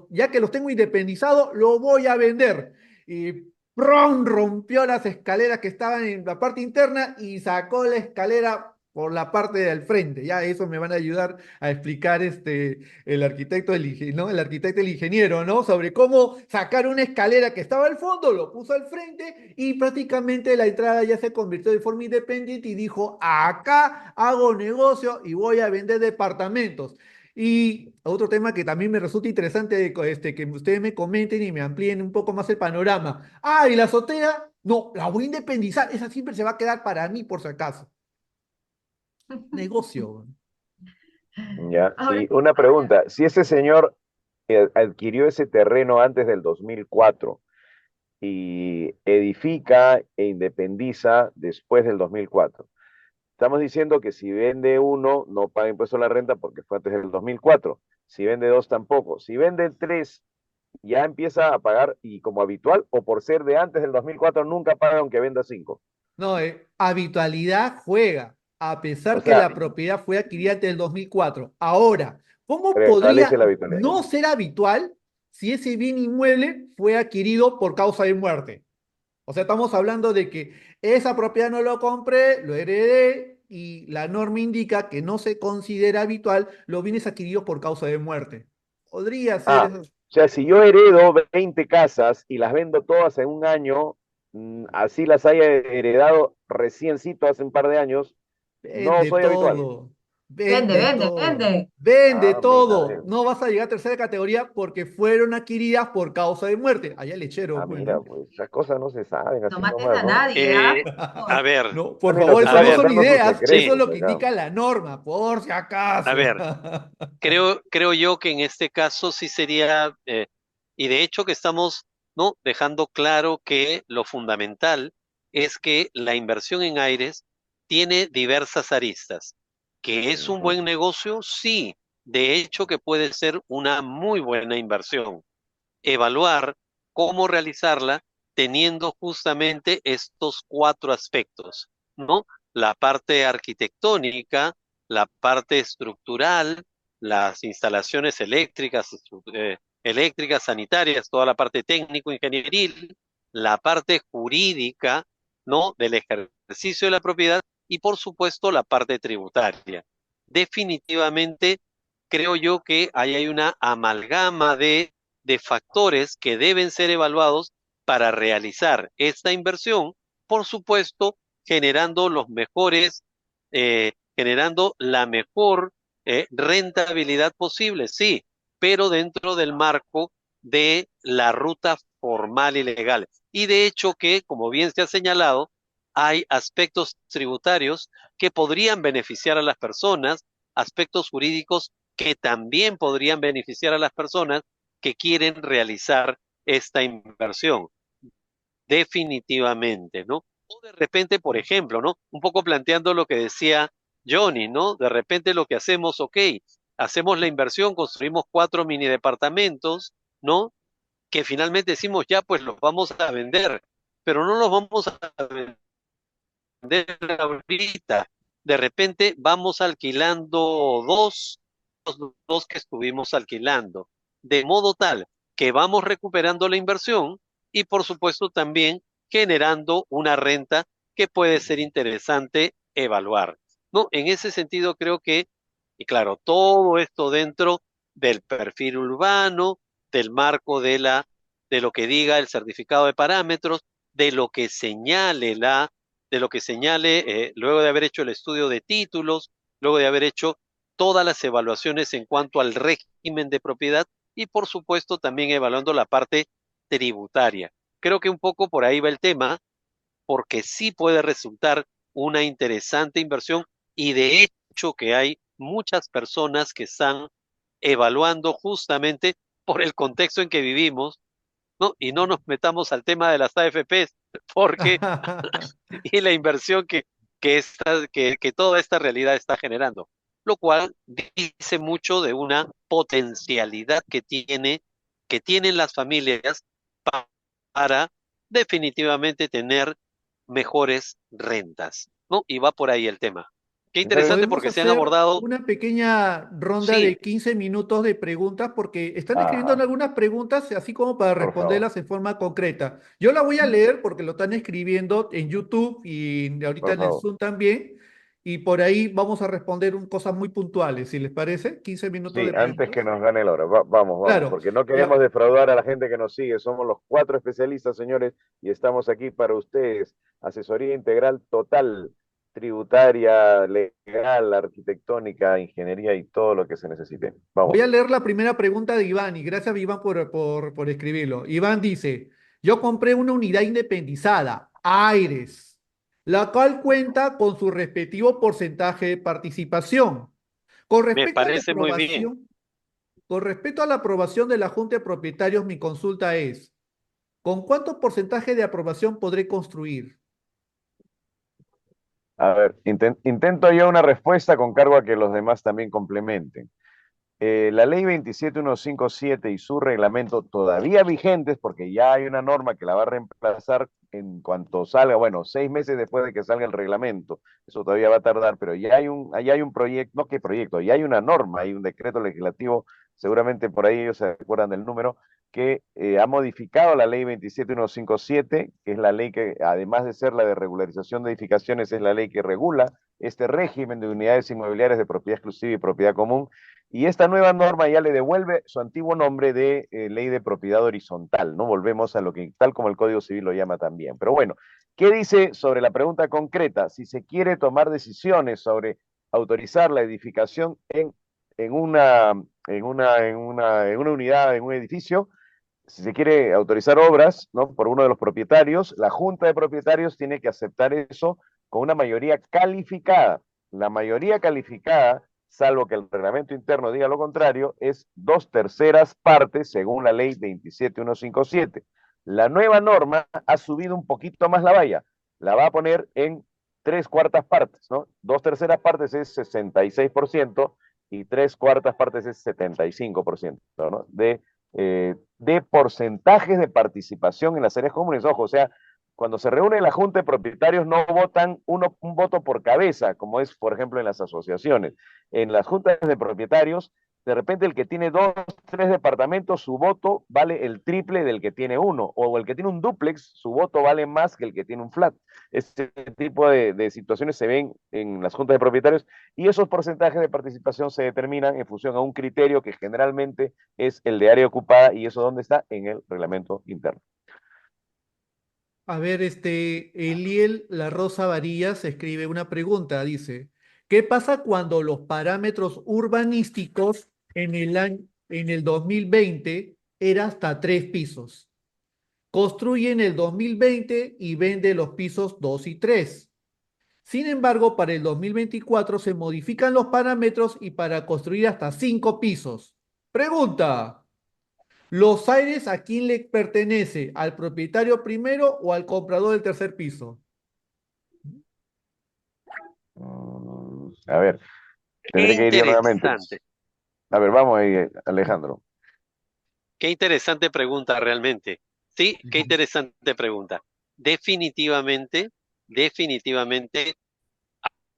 ya que los tengo independizados, lo voy a vender. Y ¡prum! Rompió las escaleras que estaban en la parte interna y sacó la escalera por la parte del frente. Ya eso me van a ayudar a explicar el arquitecto, ¿no? El arquitecto, el ingeniero, ¿no? Sobre cómo sacar una escalera que estaba al fondo, lo puso al frente y prácticamente la entrada ya se convirtió de forma independiente y dijo, acá hago negocio y voy a vender departamentos. Y otro tema que también me resulta interesante que ustedes me comenten y me amplíen un poco más el panorama. Ah, y la azotea, no, la voy a independizar, esa siempre se va a quedar para mí por si acaso. Negocio. Ya, Ahora, y una pregunta, si ese señor adquirió ese terreno antes del 2004 y edifica e independiza después del 2004, estamos diciendo que si vende uno, no paga impuesto a la renta porque fue antes del 2004. Si vende dos, tampoco. Si vende tres, ya empieza a pagar y como habitual o por ser de antes del 2004 nunca paga aunque venda cinco. No, habitualidad juega, a O pesar que sea, la propiedad fue adquirida antes del 2004. Ahora, ¿cómo prevalece podría la habitualidad. no ser habitual si ese bien inmueble fue adquirido por causa de muerte? O sea, estamos hablando de que esa propiedad no lo compré, lo heredé y la norma indica que no se considera habitual los bienes adquiridos por causa de muerte. Podría ser Ah, eso. o sea, si yo heredo 20 casas y las vendo todas en un año, así las haya heredado reciencito hace un par de años, no Vende soy habitual. todo, vende, vende vende, todo, vende. vende Ah, mira, todo. No vas a llegar a tercera categoría porque fueron adquiridas por causa de muerte. Allá el lechero, pues, mira, ¿no? pues esas cosas no se saben No así mates nomás, a ¿no? nadie, ¿ah? A ver, No, por Son ni favor, eso a no necesarios ver, son darnos sus ideas, eso es sí, lo secretos que acá. indica la norma, por si a acaso. ver. Creo yo que en este caso sí sería, y de hecho que estamos, ¿no? Dejando claro que lo fundamental es que la inversión en aires tiene diversas aristas. ¿Que es un Ujú. buen negocio? Sí, de hecho que puede ser una muy buena inversión. Evaluar cómo realizarla teniendo justamente estos 4 aspectos, ¿no? La parte arquitectónica, la parte estructural, las instalaciones eléctricas, eléctricas, sanitarias, toda la parte técnico-ingenieril, la parte jurídica, ¿no? Del ejercicio de la propiedad y, por supuesto, la parte tributaria. Definitivamente, creo yo que ahí hay una amalgama de factores que deben ser evaluados para realizar esta inversión, por supuesto, generando los mejores, generando la mejor rentabilidad posible, sí, pero dentro del marco de la ruta formal y legal. Y de hecho que, como bien se ha señalado, hay aspectos tributarios que podrían beneficiar a las personas, aspectos jurídicos que también podrían beneficiar a las personas que quieren realizar esta inversión. Definitivamente, ¿no? O de repente, por ejemplo, ¿no? Un poco planteando lo que decía Johnny, ¿no? De repente lo que hacemos, ok, hacemos la inversión, construimos 4 mini departamentos, ¿no? Que finalmente decimos, ya, pues los vamos a vender, pero no los vamos a vender ahorita. De repente vamos alquilando dos que estuvimos alquilando, de modo tal que vamos recuperando la inversión y por supuesto también generando una renta que puede ser interesante evaluar. ¿No? En ese sentido creo que, y claro, todo esto dentro del perfil urbano, del marco de lo que diga el certificado de parámetros, de lo que señale luego de haber hecho el estudio de títulos, luego de haber hecho todas las evaluaciones en cuanto al régimen de propiedad y por supuesto también evaluando la parte tributaria. Creo que un poco por ahí va el tema, porque sí puede resultar una interesante inversión y de hecho que hay muchas personas que están evaluando justamente por el contexto en que vivimos, ¿no? Y no nos metamos al tema de las AFPs, porque y la inversión que toda esta realidad está generando, lo cual dice mucho de una potencialidad que tienen las familias para definitivamente tener mejores rentas, ¿no? Y va por ahí el tema. Qué interesante Podemos porque se han hacer abordado, una pequeña ronda de sí, 15 minutos de preguntas porque están escribiendo Ajá, algunas preguntas así como para por favor, responderlas en forma concreta. Yo la voy a leer porque lo están escribiendo en YouTube y ahorita por en el favor. Zoom también. Y por ahí vamos a responder cosas muy puntuales, si les parece. 15 minutos Sí, de antes que preguntas. nos gane la hora. Vamos, Claro. porque no queremos Ya. defraudar a la gente que nos sigue. Somos los 4 especialistas, señores, y estamos aquí para ustedes. Asesoría integral total, tributaria, legal, arquitectónica, ingeniería y todo lo que se necesite. Voy a Vamos. leer la primera pregunta de Iván y gracias Iván por escribirlo. Iván dice, yo compré una unidad independizada, Aires, la cual cuenta con su respectivo porcentaje de participación. Con me respecto a la parece muy bien. aprobación, con respecto a la aprobación de la Junta de Propietarios, mi consulta es, ¿con cuánto porcentaje de aprobación podré construir? A ver, intento yo una respuesta con cargo a que los demás también complementen. La ley 27157 y su reglamento todavía vigentes, porque ya hay una norma que la va a reemplazar en cuanto salga, bueno, 6 meses después de que salga el reglamento, eso todavía va a tardar, pero ya hay un proyecto, no qué proyecto, ya hay una norma, hay un decreto legislativo, seguramente por ahí ellos se acuerdan del número, que ha modificado la ley 27157, que es la ley que, además de ser la de regularización de edificaciones, es la ley que regula este régimen de unidades inmobiliarias de propiedad exclusiva y propiedad común, y esta nueva norma ya le devuelve su antiguo nombre de ley de propiedad horizontal, ¿no? Volvemos a lo que, tal como el Código Civil lo llama también. Pero bueno, ¿qué dice sobre la pregunta concreta? Si se quiere tomar decisiones sobre autorizar la edificación en una unidad, en un edificio, si se quiere autorizar obras, ¿no? Por uno de los propietarios, la Junta de Propietarios tiene que aceptar eso con una mayoría calificada. La mayoría calificada, salvo que el reglamento interno diga lo contrario, es 2/3 partes según la ley 27157. La nueva norma ha subido un poquito más la valla, la va a poner en 3/4 partes, ¿no? 2/3 partes es 66% y 3/4 partes es 75%, ¿no? De porcentajes de participación en las áreas comunes. Ojo, o sea, cuando se reúne la Junta de Propietarios no votan un voto por cabeza, como es, por ejemplo, en las asociaciones. En las juntas de propietarios, de repente el que tiene 2, 3 departamentos, su voto vale el triple del que tiene uno, o el que tiene un dúplex, su voto vale más que el que tiene un flat. Este tipo de situaciones se ven en las juntas de propietarios y esos porcentajes de participación se determinan en función a un criterio que generalmente es el de área ocupada, y eso ¿dónde está? En el reglamento interno. A ver, Eliel La Rosa Varillas escribe una pregunta, dice, ¿Qué pasa cuando los parámetros urbanísticos en el 2020 era hasta 3 pisos? Construye en el 2020 y vende los pisos 2 y 3. Sin embargo, para el 2024 se modifican los parámetros y para construir hasta 5 pisos. Pregunta, ¿Los Aires a quién le pertenece? ¿Al propietario primero o al comprador del tercer piso? A ver, Qué tendré que ir yo nuevamente. interesante, A ver, vamos ahí, Alejandro. qué interesante pregunta realmente. Sí, qué interesante pregunta. Definitivamente, definitivamente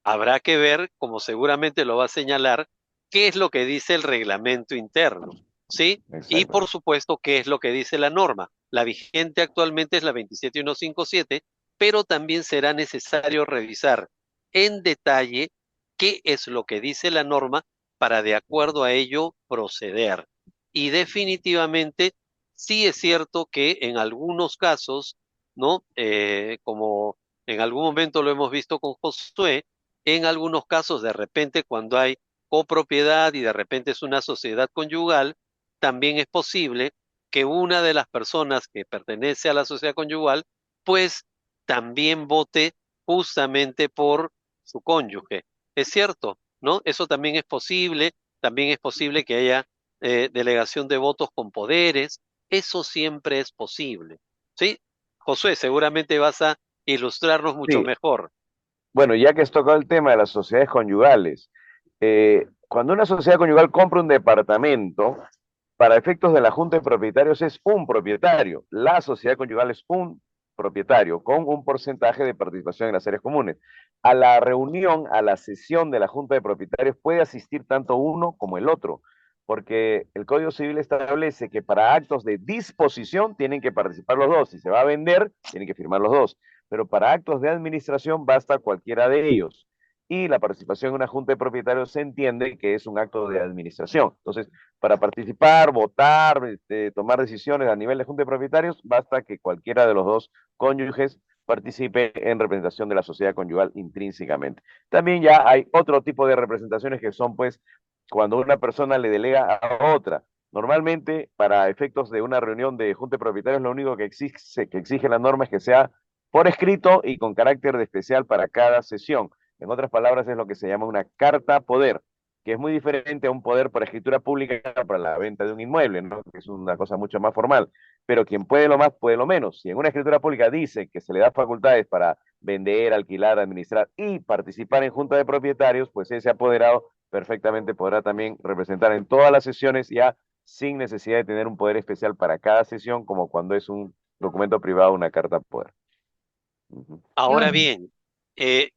habrá que ver, como seguramente lo va a señalar, qué es lo que dice el reglamento interno, ¿sí? Y por Exacto. supuesto, qué es lo que dice la norma. La vigente actualmente es la 27157, pero también será necesario revisar en detalle qué es lo que dice la norma para de acuerdo a ello proceder. Y definitivamente sí es cierto que en algunos casos, ¿no? Como en algún momento lo hemos visto con Josué, en algunos casos, de repente, cuando hay copropiedad y de repente es una sociedad conyugal, también es posible que una de las personas que pertenece a la sociedad conyugal, pues también vote justamente por su cónyuge. Es cierto, ¿no? Eso también es posible que haya delegación de votos con poderes, eso siempre es posible, ¿sí? Josué, seguramente vas a ilustrarnos mucho Sí, mejor. bueno, ya que has tocado el tema de las sociedades conyugales, cuando una sociedad conyugal compra un departamento, para efectos de la Junta de Propietarios es un propietario. La sociedad conyugal es un propietario con un porcentaje de participación en las áreas comunes. A la reunión, a la sesión de la Junta de Propietarios puede asistir tanto uno como el otro, porque el Código Civil establece que para actos de disposición tienen que participar los dos. Si se va a vender, tienen que firmar los dos. Pero para actos de administración basta cualquiera de ellos. Y la participación en una junta de propietarios se entiende que es un acto de administración. Entonces, para participar, votar, tomar decisiones a nivel de junta de propietarios, basta que cualquiera de los dos cónyuges participe en representación de la sociedad conyugal intrínsecamente. También ya hay otro tipo de representaciones que son, pues, cuando una persona le delega a otra. Normalmente, para efectos de una reunión de junta de propietarios, lo único que exige la norma es que sea por escrito y con carácter de especial para cada sesión. En otras palabras, es lo que se llama una carta poder, que es muy diferente a un poder por escritura pública para la venta de un inmueble, ¿no? Que es una cosa mucho más formal. Pero quien puede lo más, puede lo menos. Si en una escritura pública dice que se le da facultades para vender, alquilar, administrar y participar en junta de propietarios, pues ese apoderado perfectamente podrá también representar en todas las sesiones ya sin necesidad de tener un poder especial para cada sesión, como cuando es un documento privado, una carta poder. Ujú. Ahora Johnny. bien,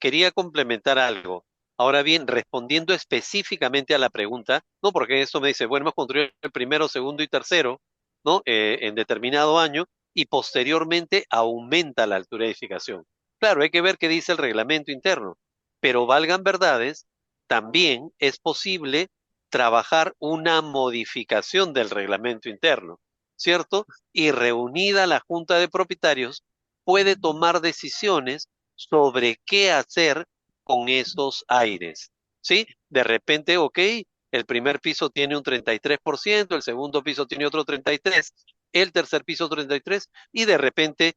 quería complementar algo. Ahora bien, respondiendo específicamente a la pregunta, no porque eso me dice, bueno, hemos construido el primero, segundo y tercero, ¿no? En determinado año y posteriormente aumenta la altura de edificación. Claro, hay que ver qué dice el reglamento interno, pero valgan verdades, también es posible trabajar una modificación del reglamento interno, ¿cierto? Y reunida la Junta de Propietarios puede tomar decisiones sobre qué hacer con esos aires, ¿sí? De repente, ok, el primer piso tiene un 33%, el segundo piso tiene otro 33%, el tercer piso 33%, y de repente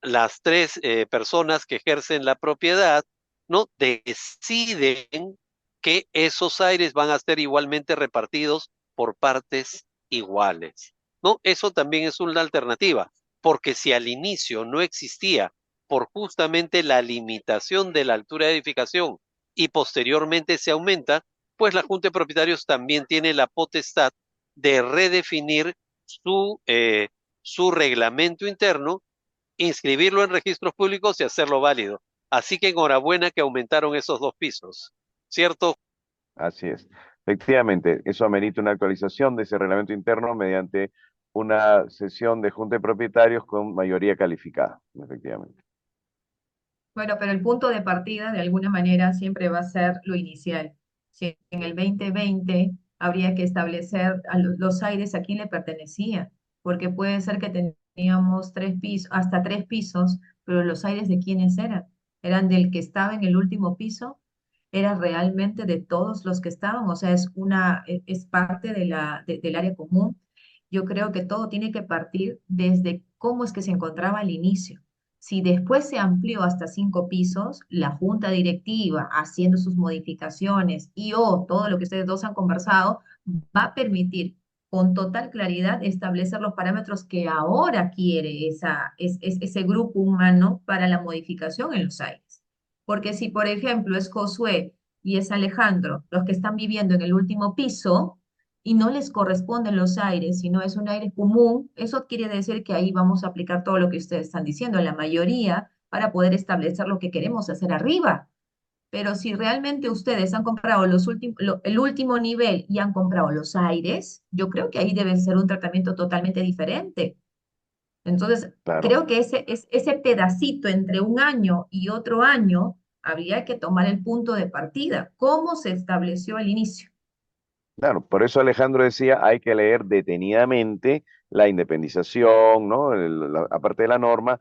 las tres personas que ejercen la propiedad, ¿no? Deciden que esos aires van a ser igualmente repartidos por partes iguales, ¿no? Eso también es una alternativa, porque si al inicio no existía por justamente la limitación de la altura de edificación y posteriormente se aumenta, pues la Junta de Propietarios también tiene la potestad de redefinir su reglamento interno, inscribirlo en registros públicos y hacerlo válido. Así que enhorabuena que aumentaron esos dos pisos, ¿cierto? Así es. Efectivamente, eso amerita una actualización de ese reglamento interno mediante una sesión de junta de propietarios con mayoría calificada, efectivamente. Bueno, pero el punto de partida de alguna manera siempre va a ser lo inicial. Si en el 2020 habría que establecer a los aires a quién le pertenecía, porque puede ser que teníamos 3 pisos, hasta 3 pisos, pero los aires de quiénes eran. ¿Eran del que estaba en el último piso? era realmente de todos los que estaban, o sea, es parte del área común. Yo creo que todo tiene que partir desde cómo es que se encontraba al inicio. Si después se amplió hasta 5 pisos, la junta directiva haciendo sus modificaciones y o todo lo que ustedes dos han conversado, va a permitir con total claridad establecer los parámetros que ahora quiere ese grupo humano para la modificación en los aires. Porque si, por ejemplo, es Josué y es Alejandro los que están viviendo en el último piso y no les corresponden los aires, sino es un aire común, eso quiere decir que ahí vamos a aplicar todo lo que ustedes están diciendo, la mayoría, para poder establecer lo que queremos hacer arriba. Pero si realmente ustedes han comprado el último nivel y han comprado los aires, yo creo que ahí debe ser un tratamiento totalmente diferente. Entonces, Claro. creo que ese pedacito entre un año y otro año, habría que tomar el punto de partida, cómo se estableció al inicio. Claro, por eso Alejandro decía, hay que leer detenidamente la independización, ¿no? Aparte de la norma,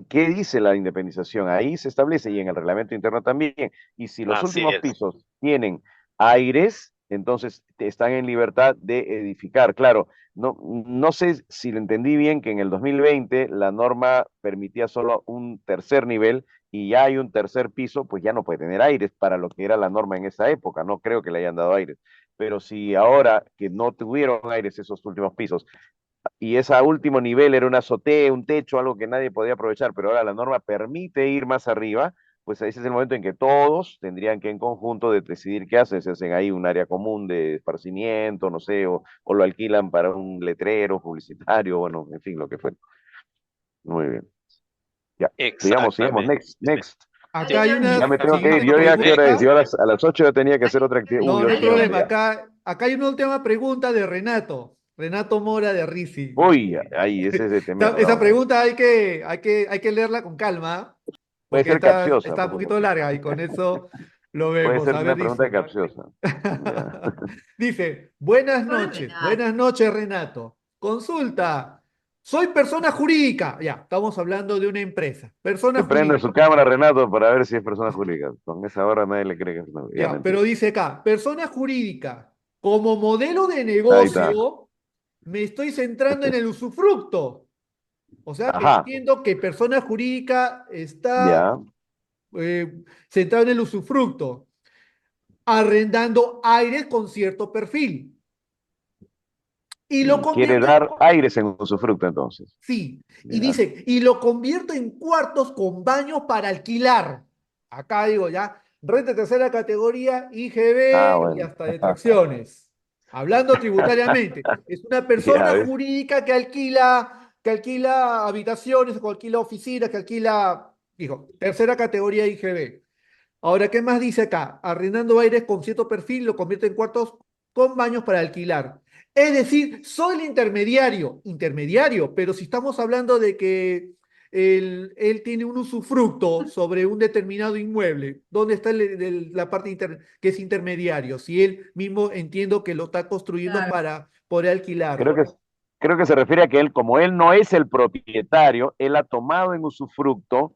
¿qué dice la independización? Ahí se establece y en el reglamento interno también. Y si los Así últimos es. pisos tienen aires, entonces están en libertad de edificar. Claro, no sé si lo entendí bien que en el 2020 la norma permitía solo un tercer nivel y ya hay un tercer piso, pues ya no puede tener aires para lo que era la norma en esa época. No creo que le hayan dado aires. Pero si ahora que no tuvieron aires esos últimos pisos y ese último nivel era una azotea, un techo, algo que nadie podía aprovechar, pero ahora la norma permite ir más arriba, pues ese es el momento en que todos tendrían que en conjunto decidir qué hacen, si hacen ahí un área común de esparcimiento, no sé, o lo alquilan para un letrero publicitario, bueno, en fin, lo que fue. Muy bien. Ya, sigamos. Exactamente. Next. Acá Sí. hay Ya una me tengo que ir. siguiente Yo ya, ¿qué hora es? pregunta. Yo a las 8 ya tenía que hacer otra actividad. No, no hay 8:30 problema. ya. Acá hay una última pregunta de Renato. Renato Mora de Risi. Uy, ahí, ese es de temer, Esa ¿no? pregunta hay que leerla con calma, Puede porque ser está, capciosa, está un por poquito supuesto. larga y con eso lo Puede vemos. ser A una ver, pregunta dice. capciosa. Ya. Dice, buenas Hola, noches, Renato. buenas noches, Renato. Consulta, soy persona jurídica. Ya, estamos hablando de una empresa. Persona Que prende jurídica. su cámara, Renato, para ver si es persona jurídica. Con esa hora nadie le cree que es una... Ya, Ya, pero mentira. dice acá, persona jurídica. Como modelo de Ahí está. negocio, me estoy centrando en el usufructo. O sea que Ajá. entiendo que persona jurídica está Ya. centrado en el usufructo, arrendando aires con cierto perfil. Y lo Quiere convierto en, dar aires en usufructo, entonces. sí, y Ya. dice, y lo convierto en cuartos con baños para alquilar. Acá digo ya, renta tercera categoría, Ah, IGB y bueno. hasta detracciones. Hablando tributariamente, es una Ya persona ves. jurídica que alquila habitaciones, que alquila oficinas, que alquila, dijo, tercera categoría IGB. Ahora, ¿qué más dice acá? Arrendando aires con cierto perfil lo convierte en cuartos con baños para alquilar. Es decir, soy el intermediario, pero si estamos hablando de que él tiene un usufructo sobre un determinado inmueble, ¿dónde está la parte que es intermediario? Si él mismo entiendo que lo está construyendo Claro, para poder Creo alquilarlo. que, creo que se refiere a que él, como él no es el propietario, él ha tomado en usufructo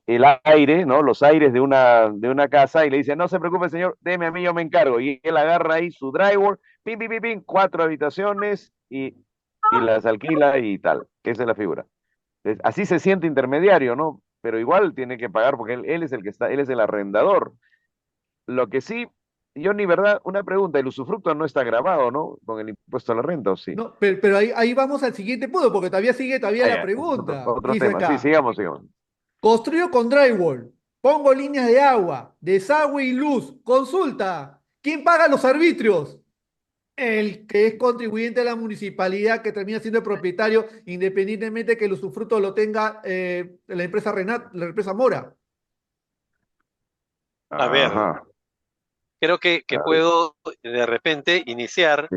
el aire, ¿no? Los aires de una casa y le dice, no se preocupe, señor, déme a mí, yo me encargo. Y él agarra ahí su drywall, pim, pim, pim, pim, 4 habitaciones y las alquila y tal. Esa es la figura. Entonces, así se siente intermediario, ¿no? Pero igual tiene que pagar porque él es el que está, él es el arrendador. Lo que sí, yo ni verdad, una pregunta, el usufructo no está grabado, ¿no? Con el impuesto a la renta, ¿o sí? No, pero ahí vamos al siguiente punto, porque todavía sigue todavía Ah, la ya, ese es otro, pregunta. otro Dice tema. Sí, acá. sigamos. Construyo con drywall. Pongo líneas de agua, desagüe y luz. Consulta. ¿Quién paga los arbitrios? El que es contribuyente a la municipalidad que termina siendo el propietario, independientemente que el usufructo lo tenga la empresa la empresa Mora. A ver, Ajá. creo que A ver, puedo de repente iniciar sí.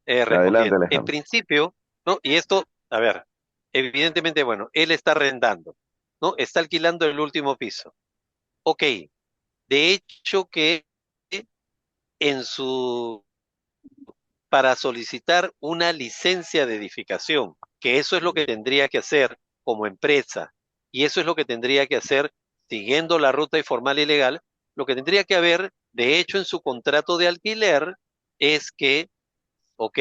Adelante, respondiendo. En Alejandro. principio, ¿no? Y esto, a ver, evidentemente, bueno, él está arrendando, ¿no? Está alquilando el último piso. Ok, de hecho que en su, para solicitar una licencia de edificación, que eso es lo que tendría que hacer como empresa, y eso es lo que tendría que hacer siguiendo la ruta informal y legal, lo que tendría que haber De hecho, en su contrato de alquiler es que, ok,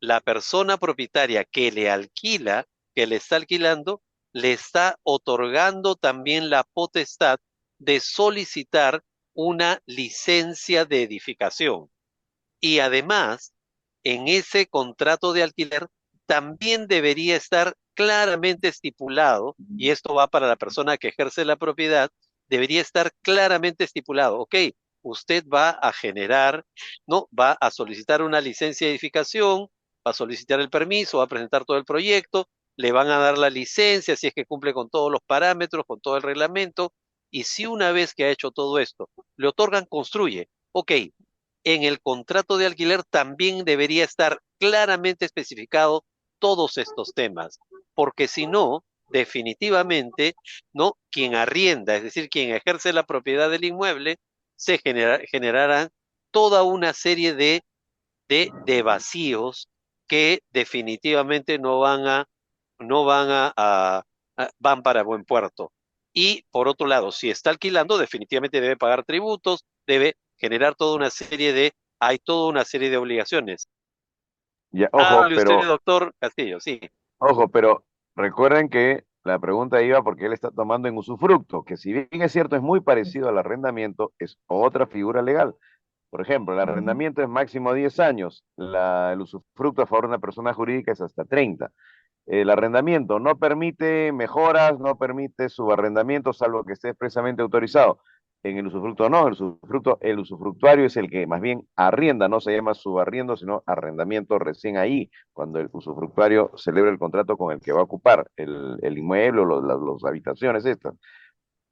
la persona propietaria que le alquila, que le está alquilando, le está otorgando también la potestad de solicitar una licencia de edificación. Y además, en ese contrato de alquiler también debería estar claramente estipulado, y esto va para la persona que ejerce la propiedad, debería estar claramente estipulado, ok, usted va a generar, no, va a solicitar una licencia de edificación, va a solicitar el permiso, va a presentar todo el proyecto, le van a dar la licencia si es que cumple con todos los parámetros, con todo el reglamento, y si una vez que ha hecho todo esto, le otorgan, construye. Ok, en el contrato de alquiler también debería estar claramente especificado todos estos temas, porque si no, definitivamente, ¿no? Quien arrienda, es decir, quien ejerce la propiedad del inmueble, generarán toda una serie de vacíos que definitivamente no van para buen puerto. Y por otro lado, si está alquilando, definitivamente debe pagar tributos, debe generar hay toda una serie de obligaciones. Ya, Hable usted, doctor Castillo, sí. ojo, pero recuerden que la pregunta iba porque él está tomando en usufructo, que si bien es cierto, es muy parecido al arrendamiento, es otra figura legal. Por ejemplo, el Ujú. arrendamiento es máximo 10 años, el usufructo a favor de una persona jurídica es hasta 30. El arrendamiento no permite mejoras, no permite subarrendamiento, salvo que esté expresamente autorizado. En el usufructo no, el usufructuario es el que más bien arrienda, no se llama subarriendo, sino arrendamiento recién ahí, cuando el usufructuario celebra el contrato con el que va a ocupar el inmueble o las habitaciones estas.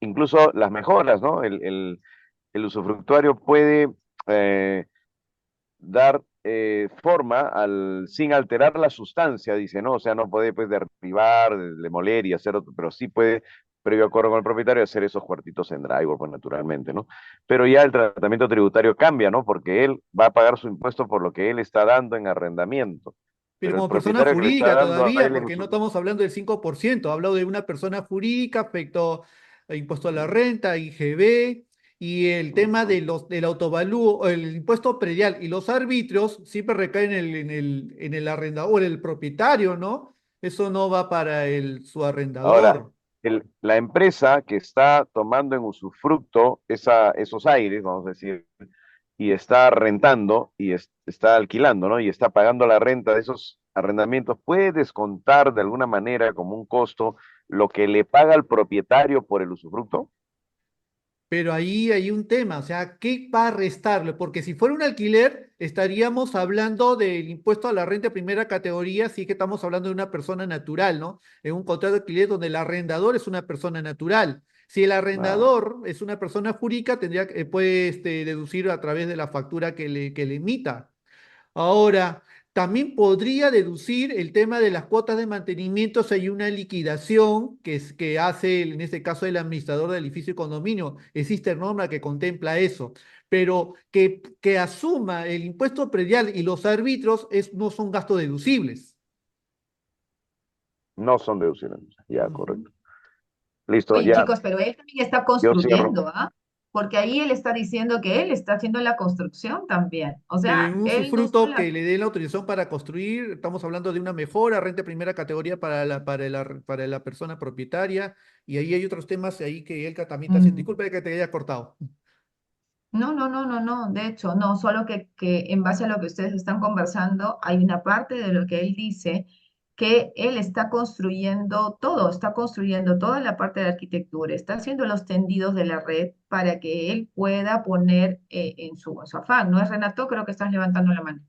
Incluso las mejoras, ¿no? El usufructuario puede eh, dar forma sin alterar la sustancia, dice, ¿no? O sea, no puede pues derribar, demoler y hacer otro, pero sí puede, previo acuerdo con el propietario, hacer esos cuartitos en drywall, pues naturalmente, ¿no? Pero ya el tratamiento tributario cambia, ¿no? Porque él va a pagar su impuesto por lo que él está dando en arrendamiento. Pero Pero el como persona propietario que le está jurídica dando a todavía, él en porque no su... estamos hablando del 5%, hablo de una persona jurídica, afecto a impuesto a la renta, IGB, y el tema de del autovalúo, el impuesto predial y los arbitrios siempre recaen en el arrendador, el propietario, ¿no? Eso no va para su Ahora, arrendador. la empresa que está tomando en usufructo esos aires, vamos a decir, y está rentando y está alquilando, ¿no? Y está pagando la renta de esos arrendamientos, puede descontar de alguna manera como un costo lo que le paga al propietario por el usufructo. Pero ahí hay un tema, o sea, ¿qué va a restarle? Porque si fuera un alquiler, estaríamos hablando del impuesto a la renta de primera categoría, sí que estamos hablando de una persona natural, ¿no? En un contrato de alquiler donde el arrendador es una persona natural. Si el Ah, arrendador es una persona jurídica, puede deducir a través de la factura que le emita. Ahora, también podría deducir el tema de las cuotas de mantenimiento si hay una liquidación que hace, en este caso, el administrador del edificio y condominio. Existe norma que contempla eso. Pero que asuma el impuesto predial y los árbitros no son gastos deducibles. no son deducibles. Ya, Ujú. correcto. Listo, Oye, ya, chicos, pero él también está yo cierro. construyendo, ¿ah? Porque ahí él está diciendo que él está haciendo la construcción también. O Pero sea, en un él no usufructo que solo... le dé la autorización para construir, estamos hablando de una mejora, renta de primera categoría para la persona propietaria, y ahí hay otros temas ahí que Elka también está haciendo. Mm. Disculpe que te haya cortado. No, no, no, no, no. De hecho, no, solo que en base a lo que ustedes están conversando, hay una parte de lo que él dice que él está construyendo todo, está construyendo toda la parte de arquitectura, está haciendo los tendidos de la red para que él pueda poner en su afán. ¿No es, Renato? Creo que estás levantando la mano.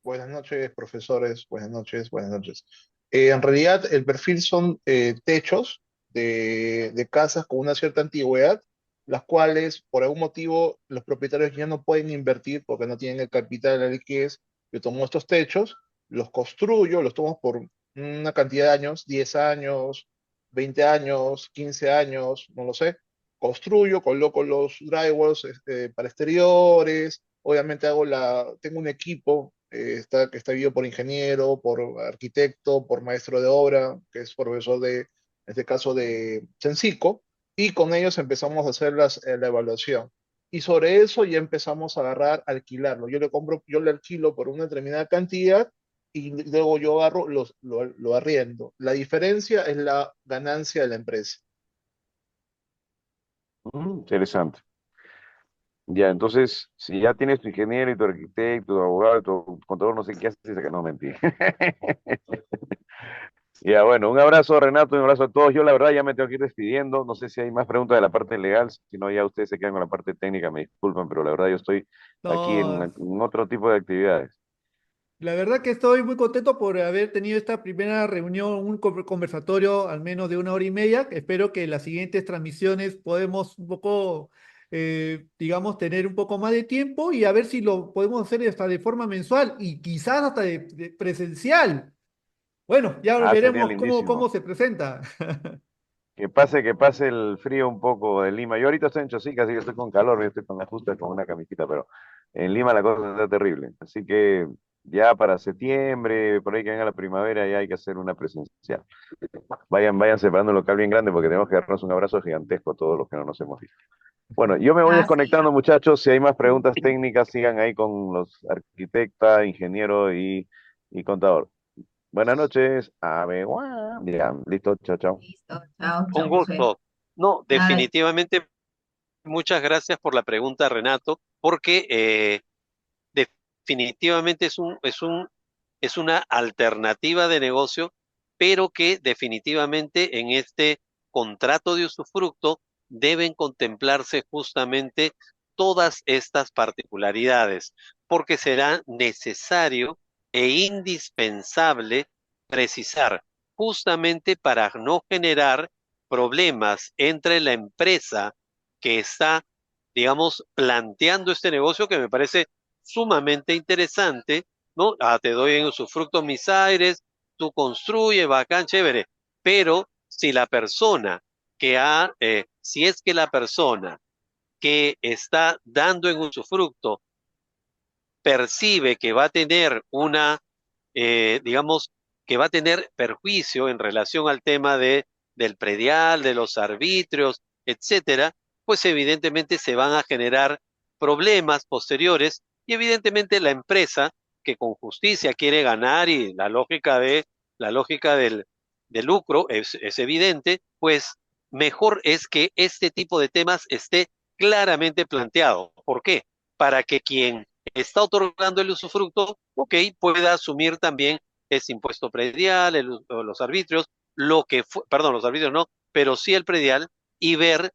Buenas noches, profesores. Buenas noches, buenas noches. En realidad, el perfil son techos de casas con una cierta antigüedad, las cuales, por algún motivo, los propietarios ya no pueden invertir porque no tienen el capital de la liquidez. Yo tomo estos techos, los construyo, los tomo por una cantidad de años, 10 años, 20 años, 15 años, no lo sé. Construyo, coloco los drywalls para exteriores. Obviamente tengo un equipo que está vivido por ingeniero, por arquitecto, por maestro de obra, que es profesor en este caso de Sensico, y con ellos empezamos a hacer la evaluación. y sobre eso ya empezamos a agarrar, a alquilarlo. Yo le alquilo por una determinada cantidad y luego yo agarro, lo arriendo. La diferencia es la ganancia de la empresa. Interesante. Ya, entonces, si ya tienes tu ingeniero y tu arquitecto, tu abogado, y tu contador, no sé qué haces, que no mentir. Ya, bueno, un abrazo Renato, un abrazo a todos. Yo la verdad ya me tengo que ir despidiendo. No sé si hay más preguntas de la parte legal, si no ya ustedes se quedan con la parte técnica, me disculpan, pero la verdad yo estoy aquí No, en otro tipo de actividades. la verdad que estoy muy contento por haber tenido esta primera reunión, un conversatorio al menos de 1 hora y media. Espero que en las siguientes transmisiones podemos un poco, digamos, tener un poco más de tiempo y a ver si lo podemos hacer hasta de forma mensual y quizás hasta de presencial. Bueno, ya Ah, sería veremos cómo lindísimo. se presenta. Que pase el frío un poco de Lima. Yo ahorita estoy en Chosica, así que estoy con calor, yo estoy con ajustes con una camisita, pero en Lima la cosa está terrible. Así que ya para septiembre, por ahí que venga la primavera, ya hay que hacer una presencial. Vayan separando un local bien grande porque tenemos que darnos un abrazo gigantesco a todos los que no nos hemos visto. Bueno, yo me voy Así desconectando, muchachos. Si hay más preguntas técnicas, sigan ahí con los arquitecta, ingeniero y contador. Buenas noches. Ya, listo. Chao, chao. listo. Chao, Un chao, Josué. gusto. No, Nada, definitivamente muchas gracias por la pregunta, Renato, porque definitivamente es una alternativa de negocio, pero que definitivamente en este contrato de usufructo deben contemplarse justamente todas estas particularidades, porque será necesario e indispensable precisar justamente para no generar problemas entre la empresa que está, digamos, planteando este negocio que me parece sumamente interesante, ¿no? Ah, te doy en usufructo mis aires, tú construyes, bacán, chévere, pero si la persona si es que la persona que está dando en usufructo percibe que va a tener digamos, que va a tener perjuicio en relación al tema del predial, de los arbitrios, etcétera, pues evidentemente se van a generar problemas posteriores y evidentemente la empresa que con justicia quiere ganar y la lógica del lucro es evidente, pues mejor es que este tipo de temas esté claramente planteado. ¿Por qué? Para que quien está otorgando el usufructo, ok, pueda asumir también ese impuesto predial, los arbitrios, perdón, los arbitrios no, pero sí el predial y ver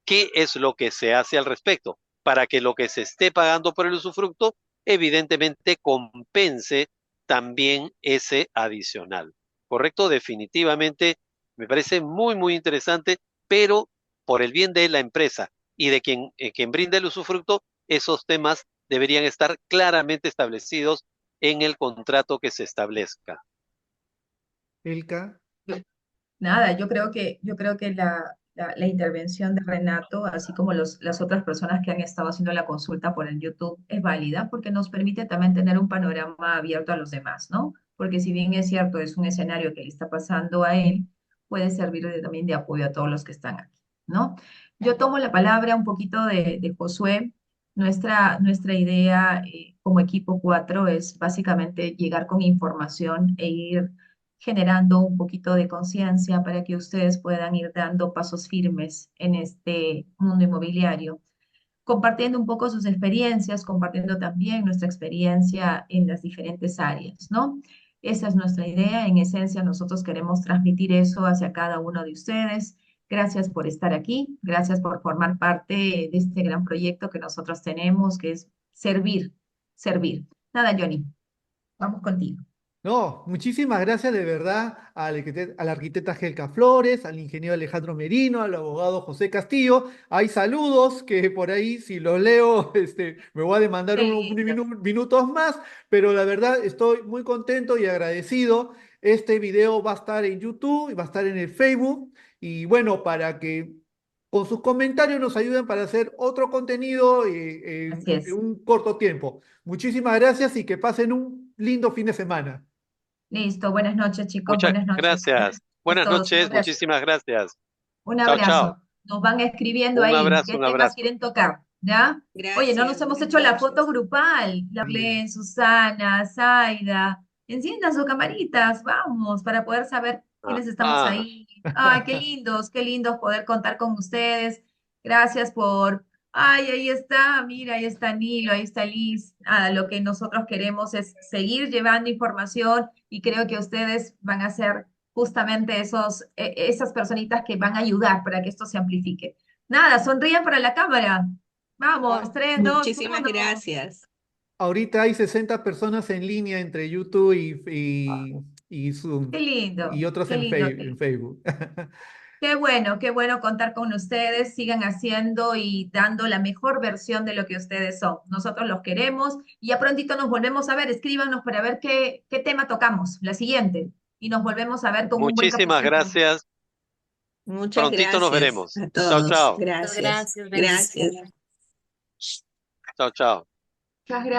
qué es lo que se hace al respecto, para que lo que se esté pagando por el usufructo evidentemente compense también ese adicional. ¿Correcto? Definitivamente me parece muy, muy interesante, pero por el bien de la empresa y de quien brinda el usufructo, esos temas deberían estar claramente establecidos en el contrato que se establezca. Elka. nada, yo creo que la intervención de Renato, así como las otras personas que han estado haciendo la consulta por el YouTube, es válida porque nos permite también tener un panorama abierto a los demás, ¿no? Porque si bien es cierto, es un escenario que le está pasando a él, puede servir también de apoyo a todos los que están aquí, ¿no? Yo tomo la palabra un poquito de Josué. Nuestra idea como equipo 4 es básicamente llegar con información e ir generando un poquito de conciencia para que ustedes puedan ir dando pasos firmes en este mundo inmobiliario, compartiendo un poco sus experiencias, compartiendo también nuestra experiencia en las diferentes áreas, ¿no? Esa es nuestra idea. En esencia, nosotros queremos transmitir eso hacia cada uno de ustedes. Gracias por estar aquí, gracias por formar parte de este gran proyecto que nosotros tenemos, que es servir, servir. Nada, Johnny, vamos contigo. No, muchísimas gracias de verdad a la arquitecta Gelka Flores, al ingeniero Alejandro Merino, al abogado José Castillo. Hay saludos que por ahí, si los leo, me voy a demandar unos Listo. minutos más, pero la verdad estoy muy contento y agradecido. Este video va a estar en YouTube y va a estar en el Facebook. Y bueno, para que con sus comentarios nos ayuden para hacer otro contenido Así en es. un corto tiempo. Muchísimas gracias y que pasen un lindo fin de semana. Listo, buenas noches, chicos, Muchas buenas noches. gracias. Es Buenas todos, un noches, abrazo. muchísimas gracias. Un Chao, chao. abrazo. Nos van escribiendo ahí qué Un temas abrazo. quieren tocar. ¿ya? Oye, no nos Gracias, hemos buenas hecho la foto noches. grupal. Len, Susana, Zaida. Enciendan sus camaritas, vamos, para poder saber quiénes estamos Ah, ahí. Ay, qué lindos poder contar con ustedes. Gracias por... Ay, ahí está, mira, ahí está Nilo, ahí está Liz. Ah, lo que nosotros queremos es seguir llevando información y creo que ustedes van a ser justamente esas personitas que van a ayudar para que esto se amplifique. Nada, sonrían para la cámara. Vamos, Ah, 3, 2, Muchísimas 1. gracias. ahorita hay 60 personas en línea entre YouTube y Qué Zoom lindo, y otros qué lindo. En Facebook. Qué bueno contar con ustedes. Sigan haciendo y dando la mejor versión de lo que ustedes son. Nosotros los queremos y ya prontito nos volvemos a ver. Escríbanos para ver qué tema tocamos, la siguiente. Y nos volvemos a ver con un buen muchísimas cafecito. gracias. Muchas Prontito nos gracias veremos. a Chao, todos. chao. Gracias. Gracias, Gracias. bendiciones. Chao, chao. Muchas gracias.